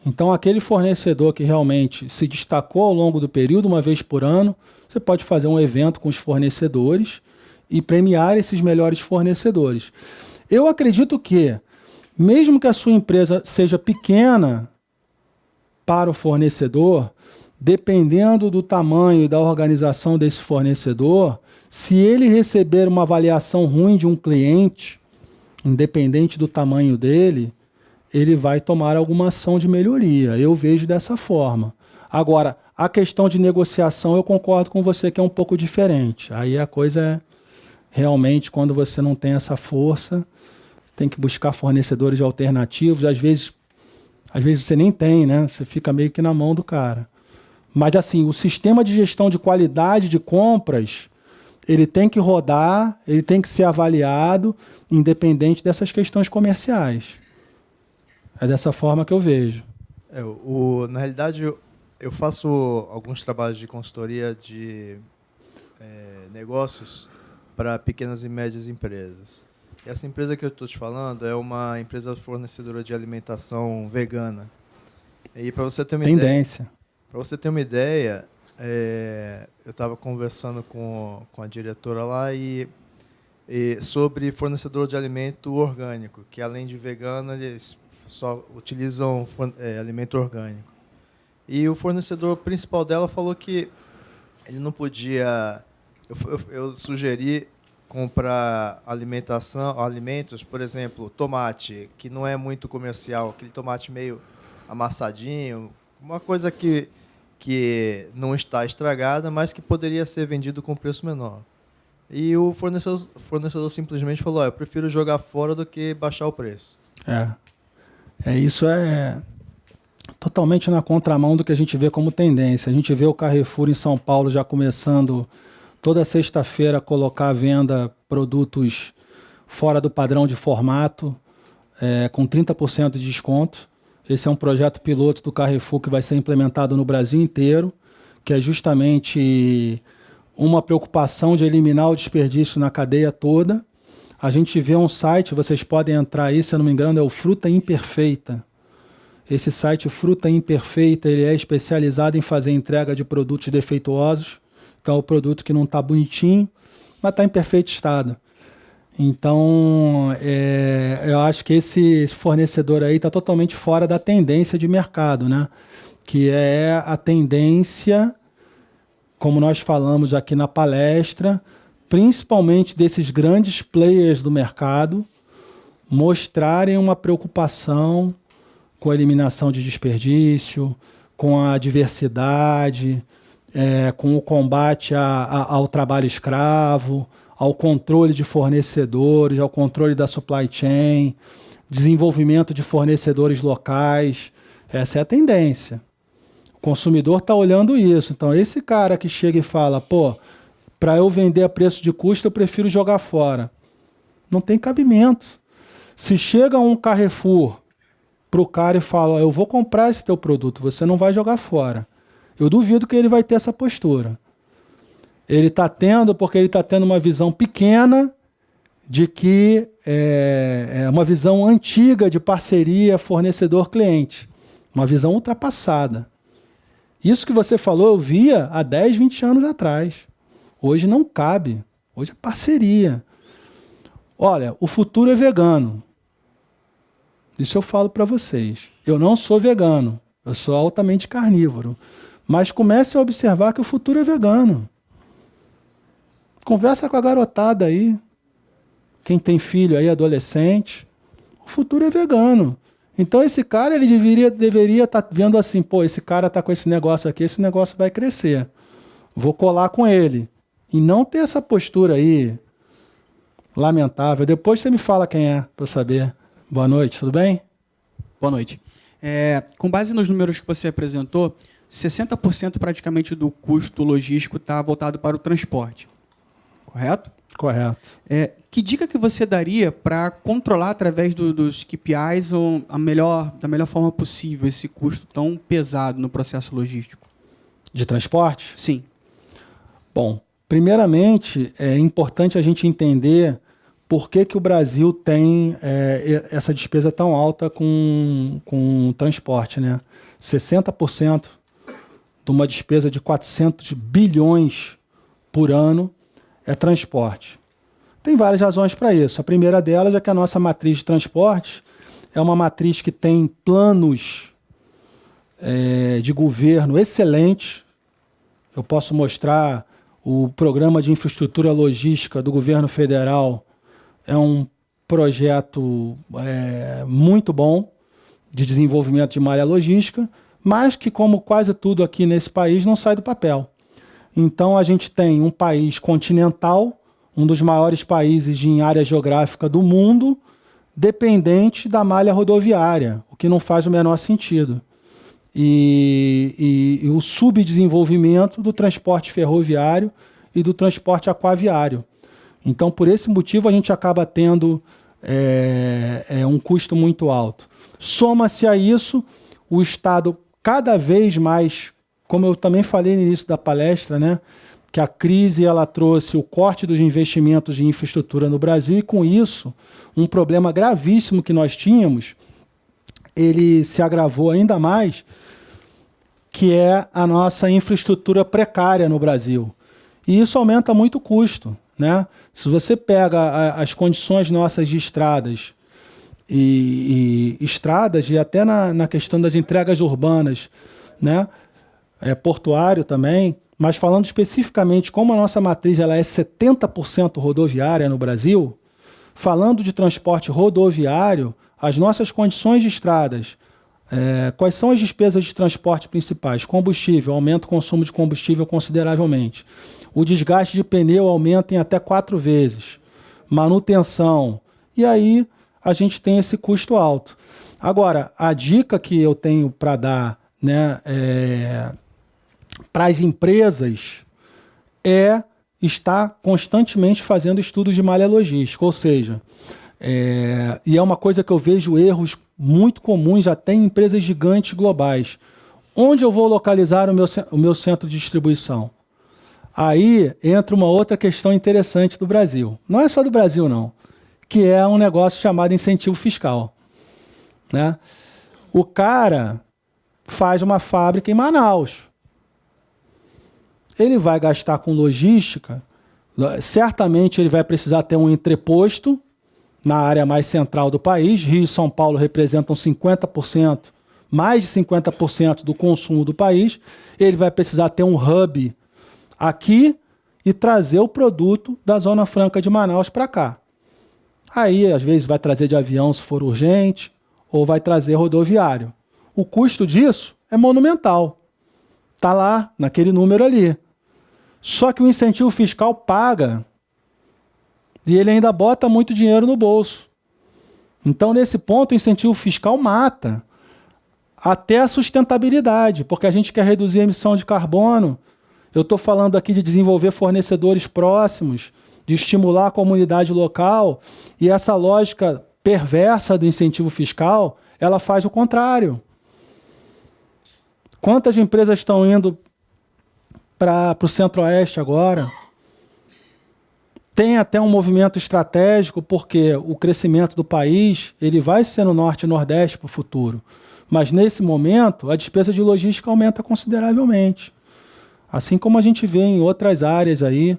Então, aquele fornecedor que realmente se destacou ao longo do período, uma vez por ano, você pode fazer um evento com os fornecedores e premiar esses melhores fornecedores. Eu acredito que, mesmo que a sua empresa seja pequena para o fornecedor, dependendo do tamanho e da organização desse fornecedor, se ele receber uma avaliação ruim de um cliente, independente do tamanho dele, ele vai tomar alguma ação de melhoria. Eu vejo dessa forma. Agora, a questão de negociação, eu concordo com você que é um pouco diferente. Aí a coisa é, realmente, quando você não tem essa força, tem que buscar fornecedores alternativos. Às vezes, Às vezes você nem tem, né? Você fica meio que na mão do cara. Mas, assim, o sistema de gestão de qualidade de compras, ele tem que rodar, ele tem que ser avaliado, independente dessas questões comerciais. É dessa forma que eu vejo. Na realidade, eu faço alguns trabalhos de consultoria de negócios para pequenas e médias empresas. E essa empresa que eu estou te falando é uma empresa fornecedora de alimentação vegana. E para você ter uma Tendência. Para você ter uma ideia, eu estava conversando com a diretora lá e sobre fornecedor de alimento orgânico, que além de vegano, eles só utilizam alimento orgânico. E o fornecedor principal dela falou que ele não podia... Eu sugeri comprar alimentos, por exemplo, tomate, que não é muito comercial, aquele tomate meio amassadinho, uma coisa que não está estragada, mas que poderia ser vendido com preço menor. E o fornecedor simplesmente falou, eu prefiro jogar fora do que baixar o preço. Isso é totalmente na contramão do que a gente vê como tendência. A gente vê o Carrefour em São Paulo já começando toda sexta-feira a colocar à venda produtos fora do padrão de formato, com 30% de desconto. Esse é um projeto piloto do Carrefour que vai ser implementado no Brasil inteiro, que é justamente uma preocupação de eliminar o desperdício na cadeia toda. A gente vê um site, vocês podem entrar aí, se eu não me engano, é o Fruta Imperfeita. Esse site Fruta Imperfeita, ele é especializado em fazer entrega de produtos defeituosos. Então, é o produto que não está bonitinho, mas está em perfeito estado. Então, eu acho que esse fornecedor aí está totalmente fora da tendência de mercado, né? Que é a tendência, como nós falamos aqui na palestra, principalmente desses grandes players do mercado, mostrarem uma preocupação com a eliminação de desperdício, com a diversidade, com o combate ao trabalho escravo, ao controle de fornecedores, ao controle da supply chain, desenvolvimento de fornecedores locais. Essa é a tendência. O consumidor está olhando isso. Então, esse cara que chega e fala, para eu vender a preço de custo, eu prefiro jogar fora. Não tem cabimento. Se chega um Carrefour para o cara e fala, eu vou comprar esse teu produto, você não vai jogar fora. Eu duvido que ele vai ter essa postura. Ele está tendo, porque ele está tendo uma visão pequena de que é uma visão antiga de parceria fornecedor-cliente. Uma visão ultrapassada. Isso que você falou, eu via há 10, 20 anos atrás. Hoje não cabe. Hoje é parceria. Olha, o futuro é vegano. Isso eu falo para vocês. Eu não sou vegano. Eu sou altamente carnívoro. Mas comece a observar que o futuro é vegano. Conversa com a garotada aí. Quem tem filho aí, adolescente. O futuro é vegano. Então esse cara, ele deveria estar vendo assim, esse cara está com esse negócio aqui, esse negócio vai crescer. Vou colar com ele. E não ter essa postura aí lamentável. Depois você me fala quem é, para eu saber. Boa noite, tudo bem? Boa noite. Com base nos números que você apresentou, 60% praticamente do custo logístico está voltado para o transporte. Correto? Correto. Que dica que você daria para controlar através dos KPIs da melhor forma possível esse custo tão pesado no processo logístico? De transporte? Sim. Bom, primeiramente é importante a gente entender por que o Brasil tem essa despesa tão alta com transporte, né? 60% de uma despesa de 400 bilhões por ano é transporte. Tem várias razões para isso. A primeira delas é que a nossa matriz de transporte é uma matriz que tem planos de governo excelentes. Eu posso mostrar o Programa de Infraestrutura Logística do governo federal. É um projeto muito bom de desenvolvimento de malha logística, mas que, como quase tudo aqui nesse país, não sai do papel. Então, a gente tem um país continental, um dos maiores países em área geográfica do mundo, dependente da malha rodoviária, o que não faz o menor sentido. E o subdesenvolvimento do transporte ferroviário e do transporte aquaviário. Então, por esse motivo, a gente acaba tendo um custo muito alto. Soma-se a isso o Estado cada vez mais, como eu também falei no início da palestra, né, que a crise ela trouxe o corte dos investimentos de infraestrutura no Brasil e, com isso, um problema gravíssimo que nós tínhamos, ele se agravou ainda mais, que é a nossa infraestrutura precária no Brasil. E isso aumenta muito o custo, né? Se você pega as condições nossas de estradas e até na questão das entregas urbanas, né? Portuário também, mas falando especificamente como a nossa matriz ela é 70% rodoviária no Brasil, falando de transporte rodoviário, as nossas condições de estradas, quais são as despesas de transporte principais? Combustível, aumenta o consumo de combustível consideravelmente. O desgaste de pneu aumenta em até 4 vezes. Manutenção. E aí a gente tem esse custo alto. Agora, a dica que eu tenho para dar, né, para as empresas é estar constantemente fazendo estudos de malha logística. Ou seja, e é uma coisa que eu vejo erros muito comuns até em empresas gigantes globais. Onde eu vou localizar o meu centro de distribuição? Aí entra uma outra questão interessante do Brasil. Não é só do Brasil, não. Que é um negócio chamado incentivo fiscal. Né? O cara faz uma fábrica em Manaus. Ele vai gastar com logística, certamente ele vai precisar ter um entreposto na área mais central do país. Rio e São Paulo representam 50%, mais de 50% do consumo do país. Ele vai precisar ter um hub aqui e trazer o produto da Zona Franca de Manaus para cá. Aí, às vezes, vai trazer de avião se for urgente, ou vai trazer rodoviário. O custo disso é monumental. Está lá, naquele número ali. Só que o incentivo fiscal paga e ele ainda bota muito dinheiro no bolso. Então, nesse ponto, o incentivo fiscal mata até a sustentabilidade, porque a gente quer reduzir a emissão de carbono. Eu estou falando aqui de desenvolver fornecedores próximos, de estimular a comunidade local, e essa lógica perversa do incentivo fiscal, ela faz o contrário. Quantas empresas estão indo para o Centro-Oeste agora? Tem até um movimento estratégico, porque o crescimento do país ele vai ser no Norte e Nordeste para o futuro. Mas, nesse momento, a despesa de logística aumenta consideravelmente. Assim como a gente vê em outras áreas aí,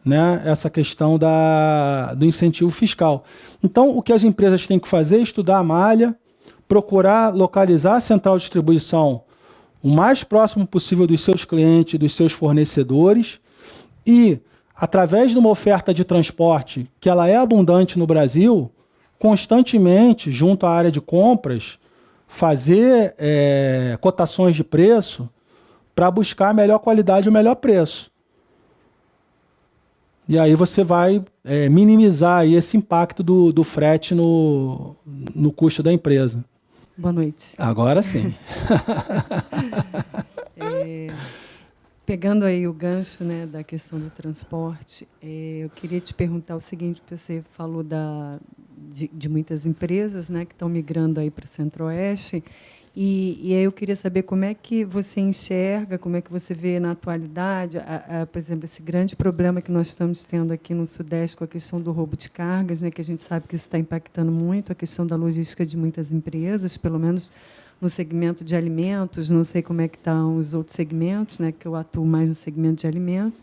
né, essa questão do incentivo fiscal. Então, o que as empresas têm que fazer é estudar a malha, procurar localizar a central de distribuição o mais próximo possível dos seus clientes, dos seus fornecedores, e, através de uma oferta de transporte que ela é abundante no Brasil, constantemente, junto à área de compras, fazer cotações de preço para buscar a melhor qualidade e o melhor preço. E aí você vai minimizar aí esse impacto do frete no custo da empresa. Boa noite. Agora sim. Pegando aí o gancho, né, da questão do transporte, eu queria te perguntar o seguinte: você falou de muitas empresas, né, que estão migrando aí para o Centro-Oeste, e aí eu queria saber como é que você enxerga, como é que você vê na atualidade, por exemplo, esse grande problema que nós estamos tendo aqui no Sudeste com a questão do roubo de cargas, né, que a gente sabe que isso está impactando muito a questão da logística de muitas empresas, pelo menos no segmento de alimentos. Não sei como é que estão os outros segmentos, né, que eu atuo mais no segmento de alimentos.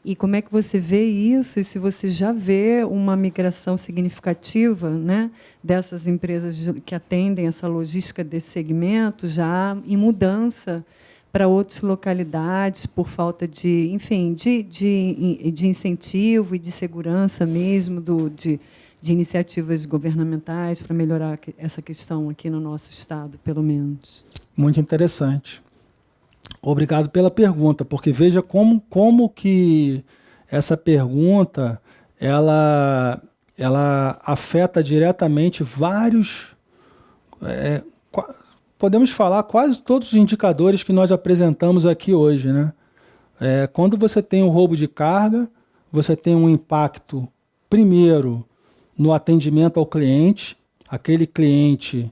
E como é que você vê isso, e se você já vê uma migração significativa, né, dessas empresas que atendem essa logística desse segmento, já em mudança para outras localidades, por falta de, enfim, de incentivo e de segurança mesmo, de iniciativas governamentais para melhorar essa questão aqui no nosso estado, pelo menos. Muito interessante. Obrigado pela pergunta, porque veja como que essa pergunta ela ela afeta diretamente vários, podemos falar quase todos os indicadores que nós apresentamos aqui hoje, né? Quando você tem um roubo de carga, você tem um impacto, primeiro, no atendimento ao cliente. Aquele cliente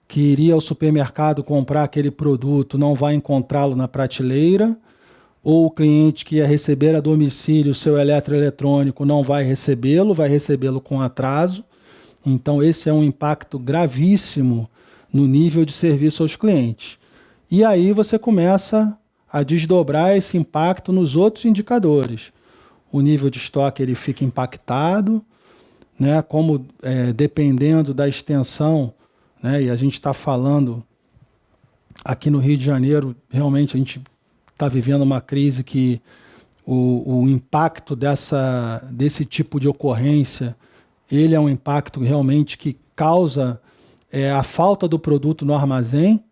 que iria ao supermercado comprar aquele produto não vai encontrá-lo na prateleira, ou o cliente que ia receber a domicílio o seu eletroeletrônico não vai recebê-lo com atraso. Então esse é um impacto gravíssimo no nível de serviço aos clientes. E aí você começa a desdobrar esse impacto nos outros indicadores. O nível de estoque ele fica impactado, né, como dependendo da extensão, né, e a gente está falando aqui no Rio de Janeiro, realmente a gente está vivendo uma crise que o impacto desse tipo de ocorrência, ele é um impacto realmente que causa a falta do produto no armazém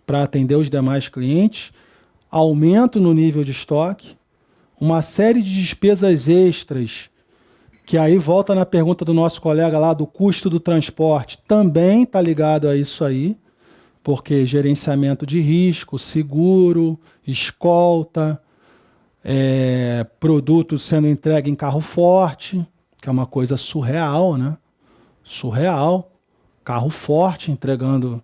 para atender os demais clientes, aumento no nível de estoque, uma série de despesas extras, que aí volta na pergunta do nosso colega lá do custo do transporte, também está ligado a isso aí, porque gerenciamento de risco, seguro, escolta, produto sendo entregue em carro forte, que é uma coisa surreal, né? Surreal. Carro forte entregando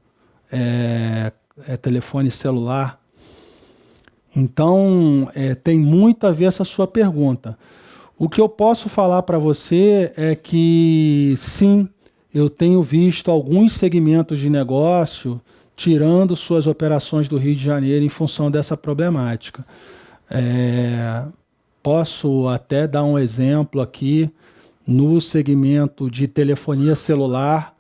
telefone celular. Então, tem muito a ver essa sua pergunta. O que eu posso falar para você é que, sim, eu tenho visto alguns segmentos de negócio tirando suas operações do Rio de Janeiro em função dessa problemática. Posso até dar um exemplo aqui no segmento de telefonia celular.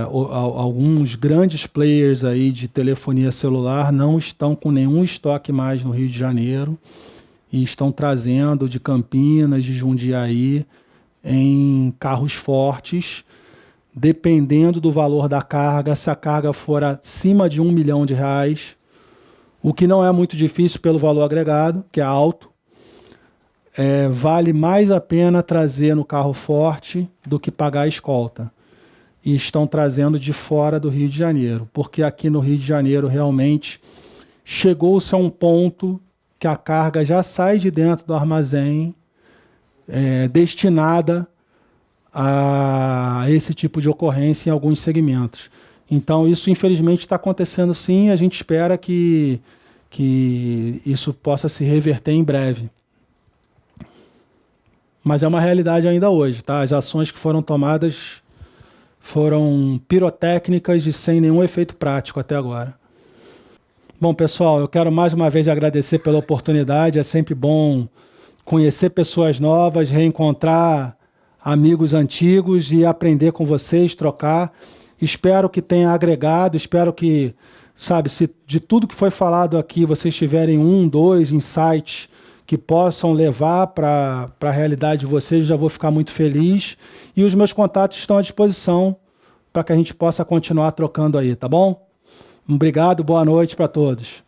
Alguns grandes players aí de telefonia celular não estão com nenhum estoque mais no Rio de Janeiro e estão trazendo de Campinas, de Jundiaí, em carros fortes, dependendo do valor da carga. Se a carga for acima de R$1 milhão, o que não é muito difícil pelo valor agregado, que é alto, vale mais a pena trazer no carro forte do que pagar a escolta. E estão trazendo de fora do Rio de Janeiro, porque aqui no Rio de Janeiro realmente chegou-se a um ponto que a carga já sai de dentro do armazém destinada a esse tipo de ocorrência em alguns segmentos. Então isso infelizmente está acontecendo sim, e a gente espera que isso possa se reverter em breve. Mas é uma realidade ainda hoje, tá? As ações que foram tomadas foram pirotécnicas e sem nenhum efeito prático até agora. Bom, pessoal, eu quero mais uma vez agradecer pela oportunidade. É sempre bom conhecer pessoas novas, reencontrar amigos antigos e aprender com vocês, trocar. Espero que tenha agregado, espero que, se de tudo que foi falado aqui vocês tiverem 1, 2 insights que possam levar para a realidade de vocês, já vou ficar muito feliz. E os meus contatos estão à disposição para que a gente possa continuar trocando aí, tá bom? Obrigado, boa noite para todos.